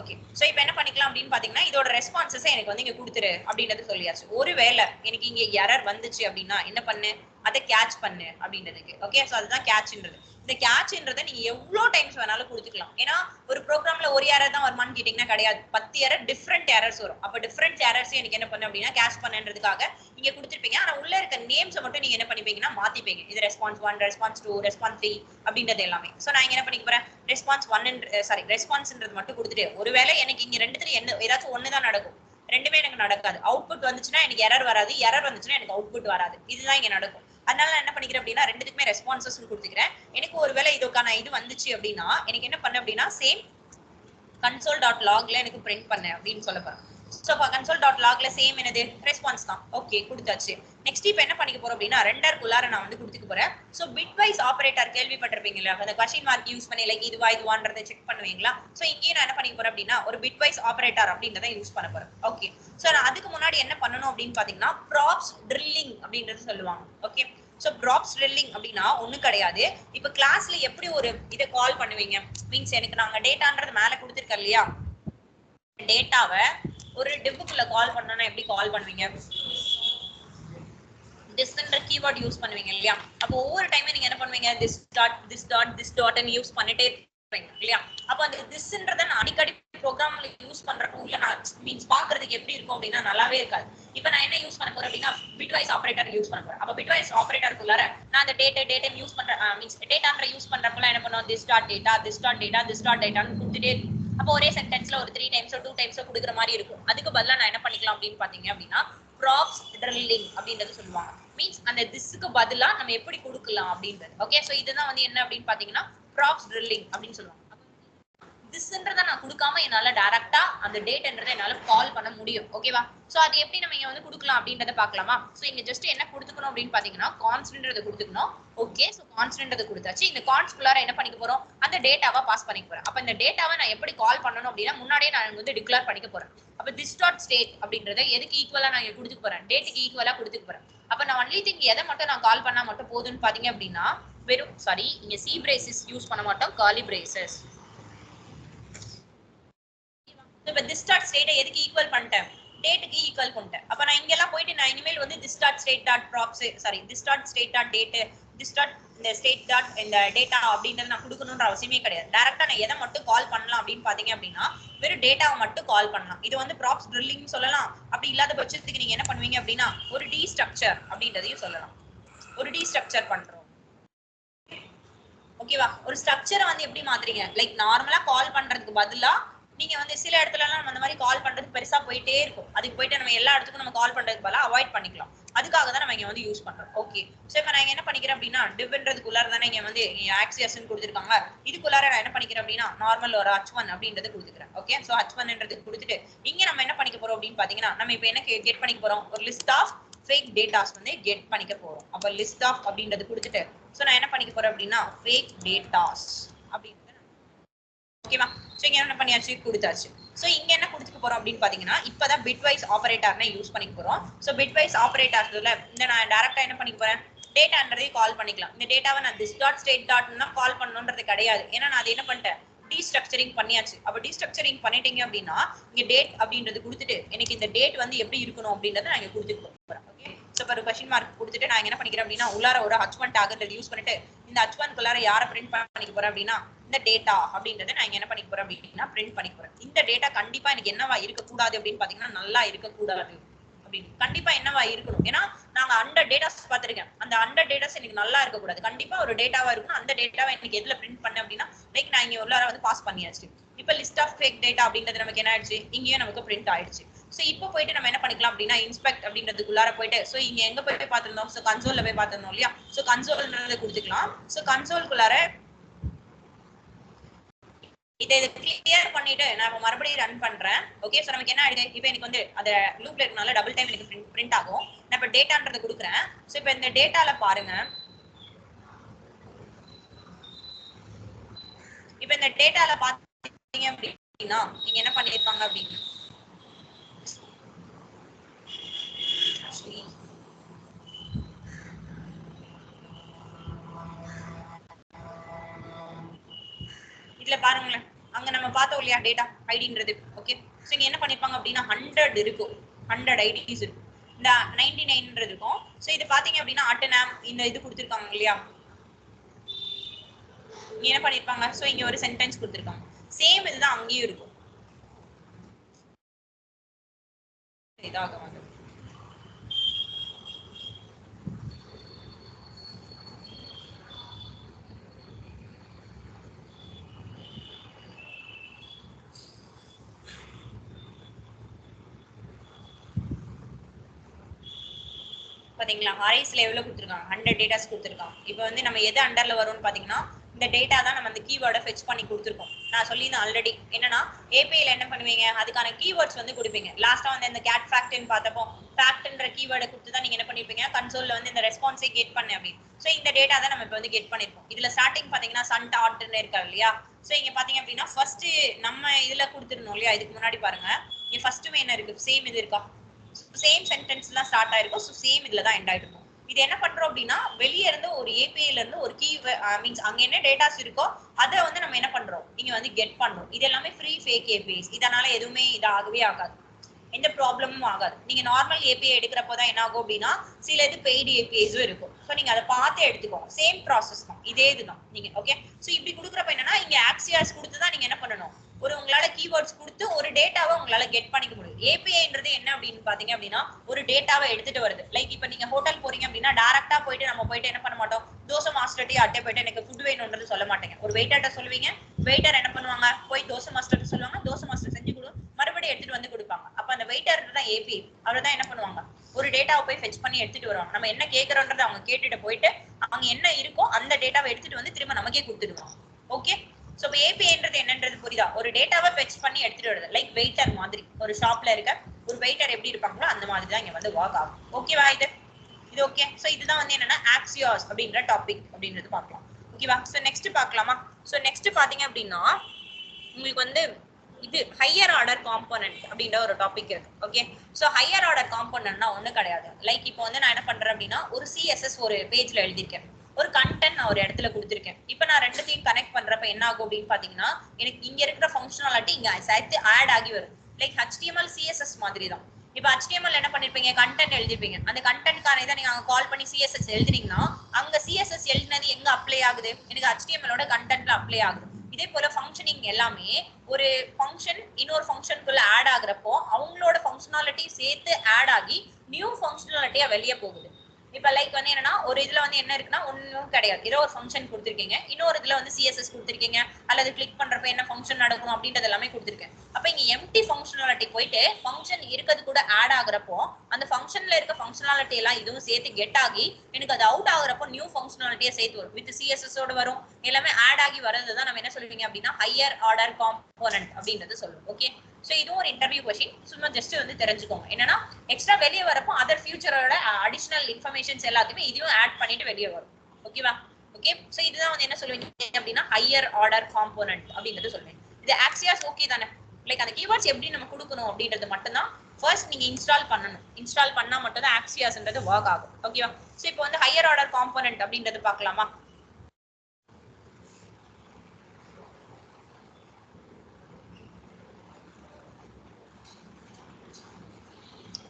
ஓகே, சோ இப்போ என்ன பண்ணிக்கலாம் அப்படின்னு பாத்தீங்கன்னா இதோட ரெஸ்பான்சஸ் எனக்கு வந்து இங்க கொடுத்துரு அப்படின்றது சொல்லியாச்சு. ஒருவேளை எனக்கு இங்க எரர் வந்துச்சு அப்படின்னா என்ன பண்ணு, அதை கேட்ச் பண்ணு அப்படின்றதுக்கு. ஓகே, சோ அதுதான் கேட்ச்ன்றது. இந்த கேட்ச்ன்றதை நீங்க எவ்வளவு டைம்ஸ் வேணாலும் கொடுத்துக்கலாம். ஏன்னா ஒரு ப்ரோக்ராம்ல ஒரு எரர் தான் வருமானு கேட்டீங்கன்னா கிடையாது, 10 எரர் டிஃப்ரெண்ட் எரர்ஸ் வரும். அப்ப டிஃப்ரெண்ட் எரர்ஸ் எனக்கு என்ன பண்ணு அப்படின்னா கேட்ச் பண்ணுன்றதுக்காக இங்க கொடுத்துருப்பீங்க. ஆனா உள்ள இருக்க நேம்ஸை மட்டும் நீங்க என்ன பண்ணிப்பீங்கன்னா மாத்திப்பீங்க. இது ரெஸ்பான்ஸ் 1, ரெஸ்பான்ஸ் 2, ரெஸ்பான்ஸ் 3 அப்படின்றது எல்லாமே. சோ நான் இங்க என்ன பண்ணிக்க போறேன், ரெஸ்பான்ஸ் 1 சாரி ரெஸ்பான்ஸ்ன்றது மட்டும் கொடுத்துட்டு ஒருவேளை எனக்கு இங்க ரெண்டுத்துல என்ன ஏதாச்சும் ஒண்ணு தான் நடக்கும், ரெண்டுமே எனக்கு நடக்காது. அவுட்புட் வந்துச்சுன்னா எனக்கு எரர் வராது, எரர் வந்துச்சுன்னா எனக்கு அவுட்புட் வராது. இதுதான் இங்க நடக்கும். அதனால நான் என்ன பண்ணிக்கிறேன் அப்படின்னா ரெண்டுத்துக்குமே ரெஸ்பான்சஸ் கொடுத்துக்கிறேன். எனக்கு ஒருவேளை இதுக்கான இது வந்துச்சு அப்படின்னா எனக்கு என்ன பண்ண அப்படின்னா சேம் console.logல எனக்கு பிரிண்ட் பண்ணு அப்படின்னு சொல்ல போறேன். சோ console.logல சேம் என்னது ரெஸ்பான்ஸ் தான். ஓகே, கொடுத்தாச்சு. நெக்ஸ்ட் இப்போ என்ன பண்ணிக்க போறோம் அப்படின்னா ரெண்டர்க்குள்ளார நான் வந்து கொடுத்துக்க போறேன். சோ பிட்வைஸ் ஆபரேட்டர் கேள்விப்பட்டிருப்பீங்களா, அந்த क्वेश्चन மார்க் யூஸ் பண்ணி லைக் இதுவான்றதை செக் பண்ணுவீங்களா? சோ இங்கே நான் என்ன பண்ணிக்க போறேன் அப்படின்னா ஒரு பிட்வைஸ் ஆபரேட்டர் அப்படின்றத யூஸ் பண்ண போறேன். ஓகே, சோ நான் அதுக்கு முன்னாடி என்ன பண்ணணும் அப்படின்னு பாத்தீங்கன்னா ப்ராப்ஸ் ட்ரில்லிங் அப்படின்றது சொல்லுவாங்க. ஓகே, சோ ப்ராப்ஸ் ட்ரில்லிங் அப்படின்னா ஒண்ணும் கிடையாது. இப்போ கிளாஸ்ல எப்படி ஒரு இதை கால் பண்ணுவீங்க மீன்ஸ் எனக்கு நாங்க டேட்டான்றது மேல கொடுத்துருக்கோம் இல்லையா, டேட்டாவை ஒரு டிவ்க்குள்ள கால் பண்ணனும்னா எப்படி கால் பண்ணுவீங்க, திஸ்ன்ற கீவேர்ட் யூஸ் பண்ணுவீங்க இல்லையா? அப்போ ஒவ்வொரு டைமே நீங்க என்ன பண்ணுவீங்க, this dot ன்னு யூஸ் பண்ணிட்டே இருப்பீங்க இல்லையா? அப்போ அந்த திஸ்ன்றதை நான் அடிக்கடி ப்ரோக்ராம்ல யூஸ் பண்றப்போ உள்ள நான் மீன்ஸ் பாக்குறதுக்கு எப்படி இருக்கும் அப்படின்னா நல்லாவே இருக்காது. இப்போ நான் என்ன யூஸ் பண்ண போறேன் அப்படின்னா பிட்வைஸ் ஆபரேட்டர் யூஸ் பண்ண போறேன். அப்போ பிட்வைஸ் ஆபரேட்டருக்குள்ளார நான் அந்த டேட்டா யூஸ் பண்றேன் மீன்ஸ் டேட்டான்ற யூஸ் பண்றப்பலாம் என்ன பண்ணுவோம், this dot dataன்னு கொடுத்துட்டே இருக்கும். அப்போ ஒரே சென்டென்ஸ்ல ஒரு 3 டைம்ஸோ 2 டைம்ஸோ கொடுக்குற மாதிரி இருக்கும். அதுக்கு பதிலா நான் என்ன பண்ணிக்கலாம் அப்படின்னு பாத்தீங்க அப்படின்னா ப்ராப்ஸ் ட்ரில்லிங் அப்படின்றது சொல்லுவாங்க. மீன்ஸ் அந்த திஸ்க்கு பதிலா நம்ம எப்படி கொடுக்கலாம் அப்படின்றது. ஓகே, சோ இதுதான் வந்து என்ன அப்படின்னு பாத்தீங்கன்னா ப்ராப்ஸ் ட்ரில்லிங் அப்படின்னு சொல்லுவாங்க. திஸ்ன்றதை நான் கொடுக்காம என்னால டைரக்டா அந்த டேட்ன்றதை என்னால கால் பண்ண முடியும். ஓகேவா? சோ அது எப்படி நம்ம இங்க வந்து கொடுக்கலாம் அப்படின்றத பார்க்கலாமா? சோ இங்க ஜஸ்ட் என்ன கொடுத்துக்கணும் அப்படின்னு பாத்தீங்கன்னா கான்ஸ்டன்ட்ன்றதை கொடுத்துக்கணும். ஓகே, சோ கான்ஸ்டன்ட்ன்றதை கொடுத்தாச்சு. இந்த கான்ஸ்குள்ளார என்ன பண்ணிக்க போறோம்? அந்த டேட்டாவை பாஸ் பண்ணிக்க போறேன். அப்ப இந்த டேட்டாவை நான் எப்படி கால் பண்ணணும் அப்படின்னா முன்னாடியே நான் வந்து டிக்ளேர் பண்ணிக்க போறேன். அப்ப this dot state அப்படின்றதை எதுக்கு ஈக்குவலா நான் இங்க கொடுத்துக்க போறேன்? டேட்டுக்கு ஈக்குவலா கொடுத்துக்க போறேன். அப்ப நான் ஒன்லி திங் எதை மட்டும் நான் கால் பண்ணா மட்டும் போதும்னு பாத்தீங்க அப்படின்னா வெறும் சாரி இங்க சி பிரேசஸ் யூஸ் பண்ண மாட்டோம், காலி பிரேசஸ். இப்ப this dot state எதுக்கு ஈக்குவல் பண்ணிட்டேன்? டேட்டுக்கு ஈக்குவல் பண்ணிட்டேன். அப்ப நான் இங்க எல்லாம் போயிட்டு நான் இனிமேல் வந்து this dot state dot props sorry this dot state dot date this dot இந்த state dot இந்த டேட்டா அப்படின்றது நான் கொடுக்கணும்ன்ற அவசியமே கிடையாது. டைரக்டா நான் எதை மட்டும் கால் பண்ணலாம் அப்படின்னு பாத்தீங்க அப்படின்னா வெறும் டேட்டாவை மட்டும் கால் பண்ணலாம். இது வந்து ப்ராப்ஸ் ட்ரில்லிங் சொல்லலாம். அப்படி இல்லாத பட்சத்துக்கு நீங்க என்ன பண்ணுவீங்க அப்படின்னா ஒரு டி ஸ்ட்ரக்சர் அப்படின்றதையும் சொல்லலாம். ஒரு டி ஸ்ட்ரக்சர் பண்றோம். ஓகேவா? ஒரு ஸ்ட்ரக்சரை வந்து எப்படி மாத்துறீங்க? லைக் நார்மலா கால் பண்றதுக்கு பதிலா நீங்க வந்து சில இடத்துல எல்லாம் அந்த மாதிரி கால் பண்றது பெருசா போயிட்டே இருக்கும். அதுக்கு போயிட்டு நம்ம எல்லா இடத்துக்கும் நம்ம கால் பண்றதுக்கு பதிலா அவாய்ட் பண்ணிக்கலாம். அதுக்காக தான் நம்ம இங்க வந்து யூஸ் பண்றோம். ஓகே, சோ இப்போ நான் என்ன பண்ணிக்கிறேன் அப்படின்னா டிவ்ன்றதுக்குள்ளார தானே இங்க வந்து ஆக்சியஸ்ன்னு கொடுத்துருக்காங்க. இதுக்குள்ளார நான் என்ன பண்ணிக்கிறேன் அப்படின்னா நார்மல் ஒரு h1 அப்படின்றது கொடுத்துக்கிறேன். ஓகே, சோ h1ன்றது கொடுத்துட்டு இங்க நம்ம என்ன பண்ணிக்க போறோம் அப்படின்னு பாத்தீங்கன்னா நம்ம இப்போ என்ன கெட் பண்ணிக்க போறோம்? ஒரு லிஸ்ட் ஆஃப் fake datas வந்து கெட் பண்ணிக்க போறோம். அப்ப லிஸ்ட் ஆஃப் அப்படின்றது கொடுத்துட்டு சோ நான் என்ன பண்ணிக்க போறேன் அப்படின்னா fake datas அப்படின்னு. ஓகேவா? சோ இங்க என்ன பண்ணியாச்சு? கொடுத்தாச்சு. சோ இங்க என்ன கொடுத்துக்க போறோம் அப்படின்னு பாத்தீங்கன்னா இப்பதான் பிட்வைஸ் ஆபரேட்டர்னை யூஸ் பண்ணிக்க போறோம். சோ பிட்வைஸ் ஆபரேட்டர்ஸ்ல இந்த நான் டைரக்டா என்ன பண்ணிக்க போறேன்? டேட்டான்றதை கால் பண்ணிக்கலாம். இந்த டேட்டாவை நான் this dot state dot தான் கால் பண்ணணும்ன்றது கிடையாது. ஏன்னா நான் அதை என்ன பண்ணிட்டேன்? டீஸ்ட்ரக்சரிங் பண்ணியாச்சு. அப்ப டீஸ்ட்ரக்சரிங் பண்ணிட்டீங்க அப்படின்னா இங்க டேட் அப்படின்றது கொடுத்துட்டு எனக்கு இந்த டேட் வந்து எப்படி இருக்கணும் அப்படின்றத நான் இங்க கொடுத்துக்க போறேன். ஓகே, சோ ஒரு क्वेश्चन மார்க் கொடுத்துட்டு நான் என்ன பண்ணிக்கிறேன் அப்படின்னா உள்ளார ஒரு h1 டாக்ன்றதை யூஸ் பண்ணிட்டு இந்த h1 குள்ளார யாரை பிரிண்ட் பண்ணிக்க போறேன் அப்படின்னா இந்த டேட்டா அப்படின்றத நான் என்ன பண்ணிக்க போறேன் அப்படின்னா பிரிண்ட் பண்ணிக்க போறேன். இந்த டேட்டா கண்டிப்பா எனக்கு என்னவா இருக்க கூடாது அப்படின்னு பாத்தீங்கன்னா நல்லா இருக்க கூடாது. கண்டிப்பா என்னவா இருக்கணும்? ஏன்னா நாங்க 100 டேட்டாஸ் பாத்திருக்கேன். அந்த 100 டேட்டாஸ் எனக்கு நல்லா இருக்க கூடாது. கண்டிப்பா ஒரு டேட்டாவா இருக்கணும். அந்த டேட்டாவை எனக்கு எதுல பிரிண்ட் பண்ண அப்படின்னா லைக் நான் இங்க உள்ளார வந்து பாஸ் பண்ணியாச்சு. இப்ப லிஸ்ட் ஆஃப் ஃபேக் டேட்டா அப்படின்றது நமக்கு என்ன ஆயிடுச்சு? இங்கேயும் நமக்கு பிரிண்ட் ஆயிடுச்சு. சோ இப்போ போயிட்டு நம்ம என்ன பண்ணிக்கலாம் அப்படின்னா இன்ஸ்பெக்ட் அப்படின்றதுக்குள்ளார போயிட்டு சோ இங்க எங்க போய் பார்த்திருந்தோம்? சோ கன்சோல்ல போய் பார்த்திருந்தோம் இல்லையா? சோ கன்சோல்ன்றதை கொடுத்துக்கலாம். சோ கன்சோல்குள்ளார இதை கிளியர் பண்ணிட்டு நான் மறுபடியும் ரன் பண்றேன். ஓகே, சோ நமக்கு என்ன ஆயிடுது? இப்போ எனக்கு வந்து அந்த லூப்ல இருக்கனால டபுள் டைம் எனக்கு பிரிண்ட் ஆகும். நான் இப்ப டேட்டான்றதை கொடுக்குறேன். சோ இப்போ இந்த டேட்டால பாருங்க. இப்போ இந்த டேட்டால பாத்தீங்க அப்படின்னா நீங்க என்ன பண்ணிருப்பாங்க அப்படின்னு இதுல பாருங்களேன். அங்க நம்ம பார்த்தோம் இல்லையா டேட்டா ஐடின்றது. ஓகே, சோ இங்க என்ன பண்ணிருப்பாங்க அப்படின்னா 100 இருக்கும். 100 ஐடிஸ் இருக்கும். இந்த 99ன்றது இருக்கும். சோ இது பாத்தீங்க அப்படின்னா அட்டனம் இந்த இது கொடுத்திருக்காங்க இல்லையா? இங்க என்ன பண்ணிருப்பாங்க? சோ இங்க ஒரு சென்டென்ஸ் கொடுத்திருக்காங்க. சேம் இதுதான் அங்கேயும் இருக்கும். இதாக வந்து பாத்தீங்களா அரேஸ்ல எவ்வளவு கொடுத்திருக்காங்க? 100 டேட்டாஸ் கொடுத்திருக்காங்க. இப்போ வந்து நம்ம எது அண்டர்ல வரும்னு பாத்தீங்கன்னா இந்த டேட்டா தான் நம்ம அந்த கீவேர்டை ஃபெச் பண்ணி கொடுத்திருக்கோம். நான் சொல்லியிருந்தேன் ஆல்ரெடி. என்னன்னா ஏபிஐல என்ன பண்ணுவீங்க? அதுக்கான கீவேர்ட்ஸ் வந்து கொடுப்பீங்க. லாஸ்டா வந்து இந்த கேட் ஃபேக்ட்னு பார்த்தப்போ ஃபேக்ட்ன்ற கீவேர்டை கொடுத்து தான் நீங்க என்ன பண்ணிருப்பீங்க? கன்சோல்ல வந்து இந்த ரெஸ்பான்ஸை கெட் பண்ணு அப்படி. சோ இந்த டேட்டா தான் நம்ம இப்போ வந்து கெட் பண்ணிருக்கோம். இதுல ஸ்டார்டிங் பாத்தீங்கன்னா சன் டாட்னு இருக்கா இல்லையா? சோ இங்க பாத்தீங்க அப்படின்னா ஃபர்ஸ்ட் நம்ம இதுல கொடுத்திருந்தோம் இல்லையா? இதுக்கு முன்னாடி பாருங்க. இங்க ஃபர்ஸ்ட் என்ன இருக்கு? சேம் இது இருக்கா? சேம் சென்டென்ஸ் தான் ஸ்டார்ட் ஆயிருக்கும். சோ சேம் இதுல தான் எண்ட் ஆயிருக்கும். இது என்ன பண்றோம் அப்படின்னா வெளிய இருந்து ஒரு ஏபிஐல இருந்து ஒரு கீ மீன்ஸ் அங்க என்ன டேட்டாஸ் இருக்கோ அதை வந்து நம்ம என்ன பண்றோம்? இங்க வந்து கெட் பண்றோம். இது எல்லாமே ஃப்ரீ ஃபேக் ஏபிஐஸ். இதனால எதுவுமே இது ஆகவே ஆகாது. எந்த ப்ராப்ளமும் ஆகாது. நீங்க நார்மல் ஏபிஐ எடுக்கிறப்போ தான் என்ன ஆகும் அப்படின்னா சில இது பெய்டு ஏபிஐஸும் இருக்கும். ஸோ நீங்க அதை பார்த்து எடுத்துக்கோங்க. சேம் ப்ராசஸ் தான், இதே இதுதான் நீங்க. ஓகே, ஸோ இப்படி கொடுக்குறப்ப என்னன்னா இங்க ஆக்சியாஸ் கொடுத்து தான் நீங்க என்ன பண்ணணும்? ஒரு உங்களால கீவேர்ட்ஸ் கொடுத்து ஒரு டேட்டாவை உங்களால கெட் பண்ணிக்க முடியும். ஏபிஐன்றது என்ன அப்படின்னு பாத்தீங்க அப்படின்னா ஒரு டேட்டாவை எடுத்துட்டு வருது. லைக் இப்ப நீங்க ஹோட்டல் போறீங்க அப்படின்னா டைரக்டா போயிட்டு நம்ம போயிட்டு என்ன பண்ண மாட்டோம்? தோசை மாஸ்டர்ட்டி அட்டை போயிட்டு எனக்கு ஃபுட் வேணும்ன்றது சொல்ல மாட்டேங்க. ஒரு வெயிட்டர்ட்ட சொல்லுவீங்க. வெயிட்டர் என்ன பண்ணுவாங்க? போய் தோசை மாஸ்டர் சொல்லுவாங்க. தோசை மாஸ்டர் செஞ்சு கொடு, மறுபடியும் எடுத்துட்டு வந்து கொடுப்பாங்க. அப்ப அந்த வெயிட்டர் தான் ஏபி. அவர் தான் என்ன பண்ணுவாங்க? ஒரு டேட்டாவை போய் ஃபெச் பண்ணி எடுத்துட்டு வருவாங்க. நம்ம என்ன கேட்கறோன்றதை அவங்க கேட்டுட்டு போயிட்டு அவங்க என்ன இருக்கோ அந்த டேட்டாவை எடுத்துட்டு வந்து திரும்ப நமக்கே கொடுத்துடுவாங்க. ஓகே, சோ இப்போ ஏபிஐன்றது என்னன்றது புரியுதா? ஒரு டேட்டாவை ஃபெட்ச் பண்ணி எடுத்துட்டு வருது. லைக் வெயிட்டர் மாதிரி. ஒரு ஷாப்ல இருக்க ஒரு வெயிட்டர் எப்படி இருப்பாங்களோ அந்த மாதிரி தான் இங்க வந்து ஒர்க் ஆகும். ஓகேவா இது? இது ஓகே. சோ இதுதான் வந்து என்னன்னா ஆக்சியாஸ் அப்படின்ற டாபிக் அப்படின்றது பார்க்கலாம். ஓகேவா? சோ நெக்ஸ்ட் பார்க்கலாமா? சோ நெக்ஸ்ட் பாத்தீங்க அப்படின்னா உங்களுக்கு வந்து இது ஹையர் ஆர்டர் காம்போனன்ட் அப்படின்ற ஒரு டாபிக் இருக்கு. ஓகே. சோ ஹையர் ஆர்டர் காம்போனன்ட்னா ஒண்ணு கிடையாது. லைக் இப்போ வந்து நான் என்ன பண்றேன் அப்படின்னா ஒரு சிஎஸ்எஸ் ஒரு பேஜ்ல எழுதிருக்கேன். ஒரு கண்டென்ட் நான் ஒரு இடத்துல கொடுத்துருக்கேன். இப்போ நான் ரெண்டுத்தையும் கனெக்ட் பண்றப்ப என்ன ஆகும் அப்படின்னு பாத்தீங்கன்னா எனக்கு இங்க இருக்கிற ஃபங்க்ஷனாலிட்டி இங்க சேர்த்து ஆட் ஆகி வரும். லைக் HTML CSS மாதிரி தான். இப்போ HTML என்ன பண்ணிருப்பீங்க, கண்டென்ட் எழுதிருப்பீங்க. அந்த கண்டென்ட்கான இதை நீங்க அங்க கால் பண்ணி CSS எழுதுனீங்கன்னா அங்க CSS எழுதினது எங்க அப்ளை ஆகுது, எனக்கு HTML கண்டென்ட்ல அப்ளை ஆகுது. இதே போல ஃபங்க்ஷனிங் எல்லாமே ஒரு ஃபங்க்ஷன் இன்னொரு ஃபங்க்ஷனுக்குள்ள ஆட் ஆகுறப்போ அவங்களோட ஃபங்க்ஷனாலிட்டி சேர்த்து ஆட் ஆகி நியூ ஃபங்க்ஷனாலிட்டியா வெளியே போகுது. இப்ப லைக் வந்து என்னன்னா ஒரு இதுல வந்து என்ன இருக்குன்னா ஒன்னும் கிடையாது. ஏதோ ஒரு ஃபங்க்ஷன் கொடுத்திருக்கீங்க, இன்னொரு இதுல வந்து CSS கொடுத்திருக்கீங்க, அல்லது கிளிக் பண்றப்ப என்ன ஃபங்க்ஷன் நடக்கணும் அப்படின்றது எல்லாமே கொடுத்திருக்கேன். அப்ப இங்க எம்டி ஃபங்க்ஷனாலிட்டி போயிட்டு ஃபங்க்ஷன் இருக்கிறது கூட ஆட் ஆகுறப்போ அந்த ஃபங்க்ஷன்ல இருக்க ஃபங்க்ஷனாலிட்டி எல்லாம் இதுவும் சேர்த்து கெட் ஆகி எனக்கு அது அவுட் ஆகுறப்போ நியூ ஃபங்க்ஷனாலிட்டியா சேர்த்து வரும். வித் CSS ஓட வரும். எல்லாமே ஆட் ஆகி வரது தான் நம்ம என்ன சொல்லுவீங்க அப்படின்னா ஹையர் ஆர்டர் காம்போனன்ட் அப்படின்றது சொல்லுவோம். ஓகே. சோ இதுவும் ஒரு இன்டர்வியூ क्वेश्चन. சும்மா ஜஸ்ட் வந்து தெரிஞ்சுக்கோங்க. என்னன்னா எக்ஸ்ட்ரா வெளியே வரப்போ அதர் ஃபியூச்சரோட அடிஷனல் இன்ஃபர்மேஷன்ஸ் எல்லாத்தையுமே இதையும் ஆட் பண்ணிட்டு வெளியே வரும். ஓகேவா? ஓகே. சோ இதுதான் வந்து என்ன சொல்லுவீங்க அப்படின்னா ஹையர் ஆர்டர் காம்போனன்ட் அப்படின்றது சொல்லுவேன். இது ஆக்சியாஸ் ஓகே தானே? லைக் அந்த கீவேர்ட்ஸ் எப்படி நம்ம கொடுக்கணும் அப்படின்றது மட்டும் தான் ஃபர்ஸ்ட் நீங்க இன்ஸ்டால் பண்ணணும். இன்ஸ்டால் பண்ணா மட்டும் தான் ஆக்சியாஸ்ன்றது ஒர்க் ஆகும். ஓகேவா? சோ இப்போ வந்து ஹையர் ஆர்டர் காம்போனன்ட் அப்படின்றது பார்க்கலாமா?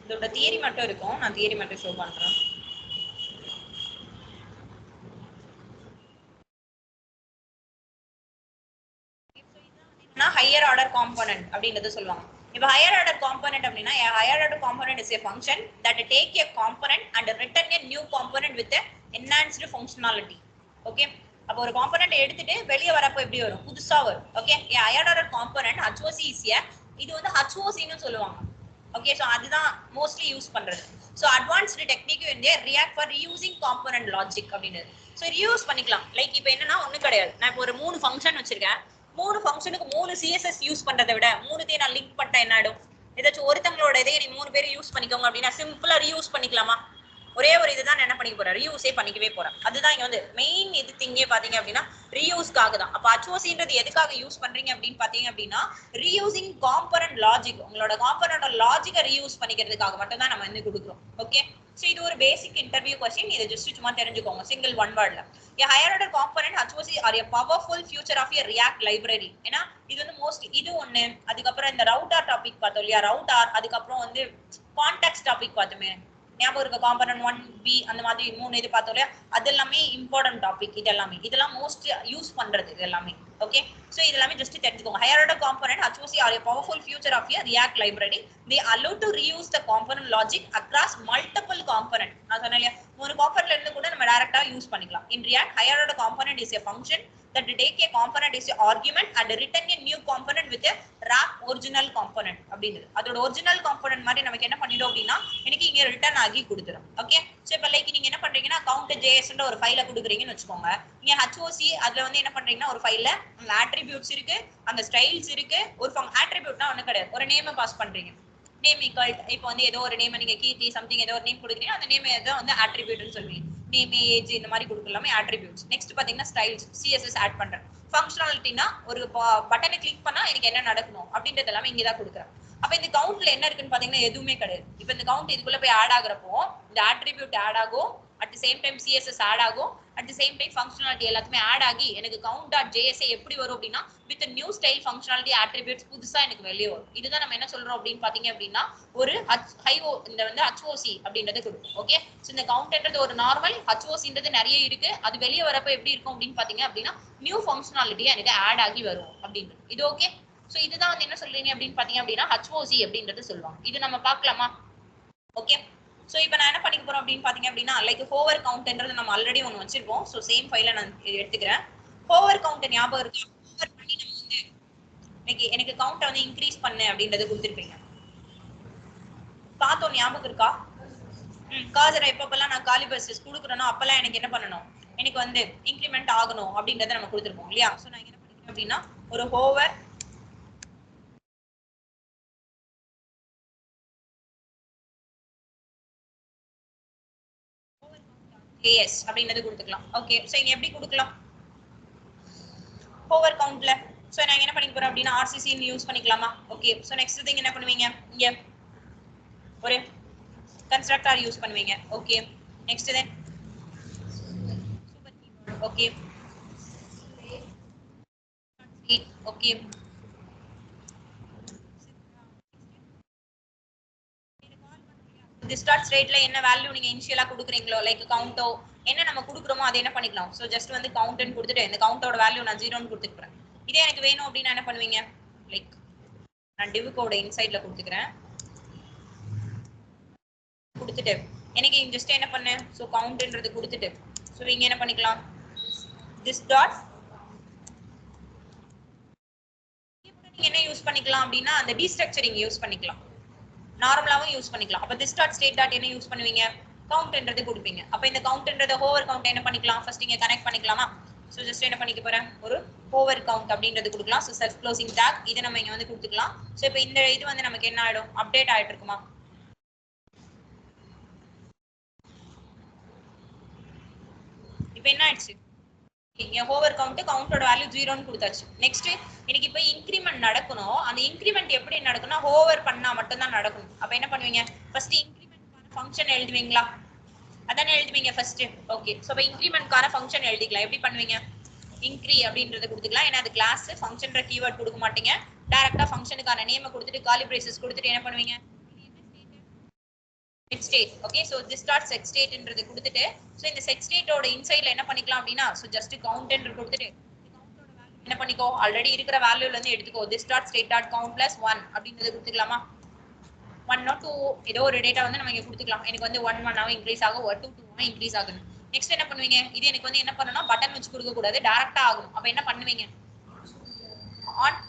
இதோட தியரி மட்டும் இருக்கும். நான் தியரி மட்டும் ஷோ பண்றேன். ஹையர் ஆர்டர் காம்போனன்ட் அப்படின்றது சொல்லுவாங்க. இப்போ ஹையர் ஆர்டர் காம்போனன்ட் அப்படின்னா higher order component is a function that take a component and return a new component with a enhanced functionality. Okay. அப்போ ஒரு காம்போனன்ட் எடுத்துட்டு வெளியே வரப்போ எப்படி வரும், புதுசா வரும். Okay. Higher order component HOC is a இது வந்து HOC ன்னு சொல்லுவாங்க. ஓகே. சோ அதுதான் மோஸ்ட்லி யூஸ் பண்றது. சோ அட்வான்ஸ்டு டெக்னிக் வந்து react for reusing component logic அப்படின்றது. சோ ரீயூஸ் பண்ணிக்கலாம். லைக் இப்போ என்னன்னா ஒண்ணு கிடையாது. நான் இப்போ ஒரு 3 ஃபங்க்ஷன் வச்சிருக்கேன். 3 ஃபங்க்ஷனுக்கு 3 CSS யூஸ் பண்றதை விட 3த்தையும் நான் லிங்க் பண்ணிட்டா என்ன ஆயிடும்? ஏதாச்சும் ஒருத்தங்களோட இதையே நீ 3 பேரும் யூஸ் பண்ணிக்கோங்க அப்படின்னா சிம்பிளா ரீயூஸ் பண்ணிக்கலாமா? ஒரே ஒரு இதுதான் என்ன பண்ணிக்க போறேன், ரீயூஸே பண்ணிக்கவே போறேன். அதுதான் இங்க வந்து மெயின் இது திங்கே பாத்தீங்க அப்படின்னா ரீயூஸ்க்காக தான். அப்ப HOCன்றது எதுக்காக யூஸ் பண்றீங்க அப்படின்னு பாத்தீங்க அப்படின்னா ரீயூசிங் காம்போனன்ட் லாஜிக், உங்களோட காம்போனன்ட் லாஜிக்கை ரீயூஸ் பண்ணிக்கிறதுக்காக மட்டும் தான் நம்ம வந்து கொடுக்குறோம். ஓகே. சோ இது ஒரு பேசிக் இன்டர்வியூ क्वेश्चन. இதை ஜஸ்ட் சும்மா தெரிஞ்சுக்கோங்க சிங்கிள் ஒன் வேர்ட்ல. A higher order component HOC are a powerful future of a React library. ஏன்னா இது வந்து மோஸ்ட் இது ஒண்ணு. அதுக்கப்புறம் இந்த ரவுட்டார் டாபிக் பார்த்தோம் இல்லையா, ரவுட்டார். அதுக்கப்புறம் வந்து கான்டெக்ஸ்ட் டாபிக் பார்த்தோமே, ஞாபகம் இருக்க காம்போனன்ட் 1B அந்த மாதிரி 3 இது பார்த்தோம் இல்லையா, அது எல்லாமே இம்பார்ட்டன்ட் டாபிக். இதெல்லாம் மோஸ்ட் யூஸ் பண்றது இது எல்லாமே. ஓகே. சோ இதெல்லாம் ஜஸ்ட் தெரிஞ்சுக்கோங்க. Higher order component HOC are a powerful feature of a React library. They allow to reuse the component logic across multiple component. நான் சொன்னேன் இல்லையா, ஒரு காம்போனன்ட்ல இருந்து கூட நம்ம டைரக்டா யூஸ் பண்ணிக்கலாம். In React, higher order component is a function that take a component is a argument and return a new component with a wrap original component அப்படிங்கிறது. அதோட ஒரிஜினல் காம்போனன்ட் மாதிரி நமக்கு என்ன பண்ணிடும் அப்படின்னா எனக்கு இங்க ரிட்டர்ன் ஆகி கொடுத்துரும். ஓகே. சோ இப்போ லைக் நீங்க என்ன பண்றீங்கன்னா count.js ன்ற ஒரு ஃபைலை கொடுக்குறீங்கன்னு வச்சுக்கோங்க. இங்க HOC அதுல வந்து என்ன பண்றீங்கன்னா ஒரு ஃபைல்ல அந்த ஆட்ரிபியூட்ஸ் இருக்கு, அந்த ஸ்டைல்ஸ் இருக்கு. ஒரு ஆட்ரிபியூட்னா ஒண்ணு கிடையாது, ஒரு நேமை பாஸ் பண்றீங்க. நேம் ஈக்குவல் இப்போ வந்து ஏதோ ஒரு நேம் நீங்க கீர்த்தி சம்திங் ஏதோ ஒரு நேம் கொடுக்குறீங்க, அந்த நேம் ஏதோ வந்து ஆட்ரிபியூட்னு சொல்வீங்க. நேம், ஏஜ் இந்த மாதிரி கொடுக்கலாமே ஆட்ரிபியூட்ஸ். நெக்ஸ்ட் பாத்தீங்கன்னா ஸ்டைல்ஸ், CSS ஆட் பண்றேன். ஃபங்க்ஷனாலிட்டினா ஒரு பட்டனை கிளிக் பண்ணா எனக்கு என்ன நடக்கணும் அப்படின்றது எல்லாமே இங்க தான் கொடுக்குறேன். அப்ப இந்த கவுண்ட்ல என்ன இருக்குன்னு பாத்தீங்கன்னா எதுவுமே கிடையாது. இப்போ இந்த கவுண்ட் இதுக்குள்ள போய் ஆட் ஆகுறப்போ இந்த ஆட்ரிபியூட் ஆட் ஆகும், at the same time CSS add ஆகும், at the same time functionality எல்லாத்துமே ஆட் ஆகி எனக்கு count.js எப்படி வரும் அப்படின்னா with new style functionality attributes புதுசா எனக்கு வெளியே வரும். இதுதான் நம்ம என்ன சொல்றோம் அப்படின்னு பாத்தீங்க அப்படின்னா ஒரு இந்த வந்து HOC அப்படின்றது கொடுக்கும். ஓகே. சோ இந்த கவுண்ட்ன்றது ஒரு நார்மல், HOCன்றது நிறைய இருக்கு. அது வெளியே வரப்ப எப்படி இருக்கும் அப்படின்னு பாத்தீங்க அப்படின்னா நியூ ஃபங்க்ஷனாலிட்டி எனக்கு ஆட் ஆகி வரும் அப்படின்றது. இது ஓகே. சோ இதுதான் வந்து என்ன சொல்றீங்க அப்படின்னு பாத்தீங்க அப்படின்னா HOC அப்படின்றது சொல்லுவாங்க. இது நம்ம பார்க்கலாமா? ஓகே. சோ இப்போ நான் என்ன பண்ணிக்க போறோம் அப்படின்னு பாத்தீங்க அப்படின்னா லைக் ஹோவர் கவுண்ட்ன்றது நம்ம ஆல்ரெடி ஒன்னு வச்சிருக்கோம். சோ சேம் ஃபைலை நான் எடுத்துக்கிறேன். ஹோவர் கவுண்ட் ஞாபகம் இருக்கா? ஹோவர் பண்ணி நம்ம வந்து எனக்கு கவுண்ட வந்து இன்க்ரீஸ் பண்ணு அப்படின்றது கொடுத்துருப்பீங்க. பார்த்தோம் ஞாபகம் இருக்கா? காசரை எப்பப்பெல்லாம் நான் காலி கொடுக்குறேனோ அப்பெல்லாம் எனக்கு என்ன பண்ணணும், எனக்கு வந்து இன்க்ரிமெண்ட் ஆகணும் அப்படின்றத நம்ம கொடுத்துருப்போம் இல்லையா? சோ நான் என்ன அப்படின்னா ஒரு ஹோவர் JS அப்படின்றது கொடுத்துக்கலாம். ஓகே, சோ இங்க எப்படி கொடுக்கலாம் ஹோவர் கவுண்ட்ல? சோ நான் என்ன பண்ணிக்க போறேன் அப்படின்னா RCC யூஸ் பண்ணிக்கலாமா? ஓகே, சோ நெக்ஸ்ட் திங் என்ன பண்ணுவீங்க, இங்க ஒரு கன்ஸ்ட்ரக்டர் யூஸ் பண்ணுவீங்க. ஓகே, நெக்ஸ்ட் தென் super keyword. Okay okay, distort ஸ்டேட்ல என்ன வேல்யூ நீங்க இனிஷியலா கொடுக்குறீங்களோ லைக் கவுண்டோ என்ன நம்ம கொடுக்குறோமோ அதை என்ன பண்ணிக்கலாம். ஸோ ஜஸ்ட் வந்து கவுண்ட்னு கொடுத்துட்டு இந்த கவுண்டோட வேல்யூ நான் 0ன்னு கொடுத்துக்கிறேன். இதே எனக்கு வேணும் அப்படின்னா என்ன பண்ணுவீங்க, லைக் நான் டிவுக்கோட இன்சைட்ல கொடுத்துக்கிறேன். கொடுத்துட்டு எனக்கு ஜஸ்ட் என்ன பண்ணேன், ஸோ கவுண்ட்ன்றது கொடுத்துட்டு ஸோ இங்க என்ன பண்ணிக்கலாம், திஸ் டாட் நீங்க என்ன யூஸ் பண்ணிக்கலாம் அப்படின்னா அந்த டீஸ்ட்ரக்சரிங் யூஸ் பண்ணிக்கலாம், நார்மலாவும் யூஸ் பண்ணிக்கலாம். அப்ப திஸ் டாட் ஸ்டேட் டாட் என்ன யூஸ் பண்ணுவீங்க, கவுண்ட்ன்றது கொடுப்பீங்க. அப்ப இந்த கவுண்ட்ன்றத ஹோவர் கவுண்ட் என்ன பண்ணிக்கலாம், ஃபர்ஸ்ட் இங்க கனெக்ட் பண்ணிக்கலாமா. சோ ஜஸ்ட் என்ன பண்ணிக்க போறேன், ஒரு ஹோவர் கவுண்ட் அப்படின்றது கொடுக்கலாம். சோ செல்ஃப் க்ளோசிங் டாக் இதை நம்ம இங்க வந்து கொடுத்துக்கலாம். சோ இப்போ இந்த இது வந்து நமக்கு என்ன ஆயிடும், அப்டேட் ஆயிட்டு இருக்குமா. இப்போ என்ன ஆயிடுச்சு, இங்க ஹோவர் கவுண்ட் கவுண்டோட வேல்யூ 0ன்னு கொடுத்தாச்சு. நெக்ஸ்ட் எனக்கு இப்போ இன்கிரிமெண்ட் நடக்கணும். அந்த இன்கிரிமெண்ட் எப்படி நடக்கும்னா ஹோவர் பண்ணா மட்டும் தான் நடக்கும். அப்ப என்ன பண்ணுவீங்க, ஃபர்ஸ்ட் இன்கிரிமெண்ட்கான ஃபங்க்ஷன் எழுதுவீங்களா, அதானே எழுதுவீங்க ஃபர்ஸ்ட். ஓகே, சோ இப்போ இன்கிரிமெண்ட்கான ஃபங்க்ஷன் எழுதிக்கலாம். எப்படி பண்ணுவீங்க, இன்க்ரி அப்படின்றது கொடுத்துக்கலாம். ஏன்னா அது கிளாஸ் ஃபங்க்ஷன்ற கீவேர்ட் கொடுக்க மாட்டீங்க, டைரக்டா ஃபங்க்ஷனுக்கான நேமை கொடுத்துட்டு காலி பிரேசஸ் கொடுத்துட்டு என்ன பண்ணுவீங்க, set state. Okay, so this dot set ஸ்டேட்ன்றது கொடுத்துட்டு சோ இந்த செட் ஸ்டேட்டோட இன்சைட்ல என்ன பண்ணிக்கலாம் அப்படின்னா சோ ஜஸ்ட் கவுண்ட்ன்ற கொடுத்துட்டு என்ன பண்ணிக்கோ, ஆல்ரெடி இருக்கிற வேல்யூல இருந்து எடுத்துக்கோ, this dot state dot count plus 1 அப்படின்றது கொடுத்துக்கலாமா. 1 or 2 ஏதோ ஒரு டேட்டா வந்து நம்ம இங்க கொடுத்துக்கலாம். எனக்கு வந்து 1 1 ஆகும் இன்க்ரீஸ் ஆகும், 2 2 இன்க்ரீஸ் ஆகும். நெக்ஸ்ட் என்ன பண்ணுவீங்க, இது எனக்கு வந்து என்ன பண்ணனும், பட்டன் வச்சு கொடுக்க கூடாது, டைரக்டா ஆகும். அப்ப என்ன பண்ணுவீங்க, ஆன்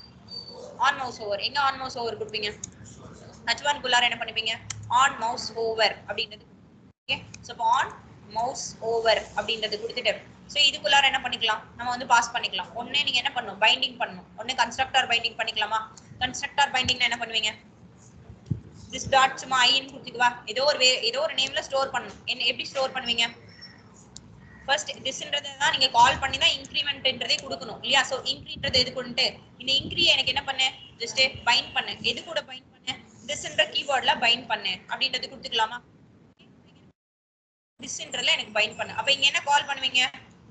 ஆன் மவுஸ் ஓவர். எங்க ஆன் மவுஸ் ஓவர் கொடுப்பீங்க, h1 குள்ளார என்ன பண்ணுவீங்க, ஆன் மவுஸ் ஓவர் அப்படின்றது. Okay, so on mouse over அப்படின்றது கொடுத்துட்டு சோ இதுக்குள்ளார என்ன பண்ணிக்கலாம், நம்ம வந்து பாஸ் பண்ணிக்கலாம். ஒண்ணே நீங்க என்ன பண்ணணும், பைண்டிங் பண்ணணும். ஒண்ணே கன்ஸ்ட்ரக்டர் பைண்டிங் பண்ணிக்கலாமா. கன்ஸ்ட்ரக்டர் பைண்டிங்ல என்ன பண்ணுவீங்க, திஸ் டாட் சும்மா ஐன்னு கொடுத்துக்குவா, ஏதோ ஒரு நேம்ல ஸ்டோர் பண்ணணும். என்ன எப்படி ஸ்டோர் பண்ணுவீங்க, ஃபர்ஸ்ட் திஸ்ன்றதை தான் நீங்க கால் பண்ணி தான் இன்க்ரிமெண்ட்ன்றதே கொடுக்கணும் இல்லையா. சோ இன்க்ரின்றது எது கொண்டு இந்த இன்க்ரி எனக்கு என்ன பண்ணு, ஜஸ்ட் பைண்ட் பண்ணு. எது கூட பைண்ட் பண்ணு, திஸ்ன்ற கீவேர்ட்ல பைண்ட் பண்ணு அப்படின்றது கொடுத்துக்கலாமா. திஸ்ன்றதுல எனக்கு பைண்ட் பண்ணு. அப்ப இங்க என்ன கால் பண்ணுவீங்க,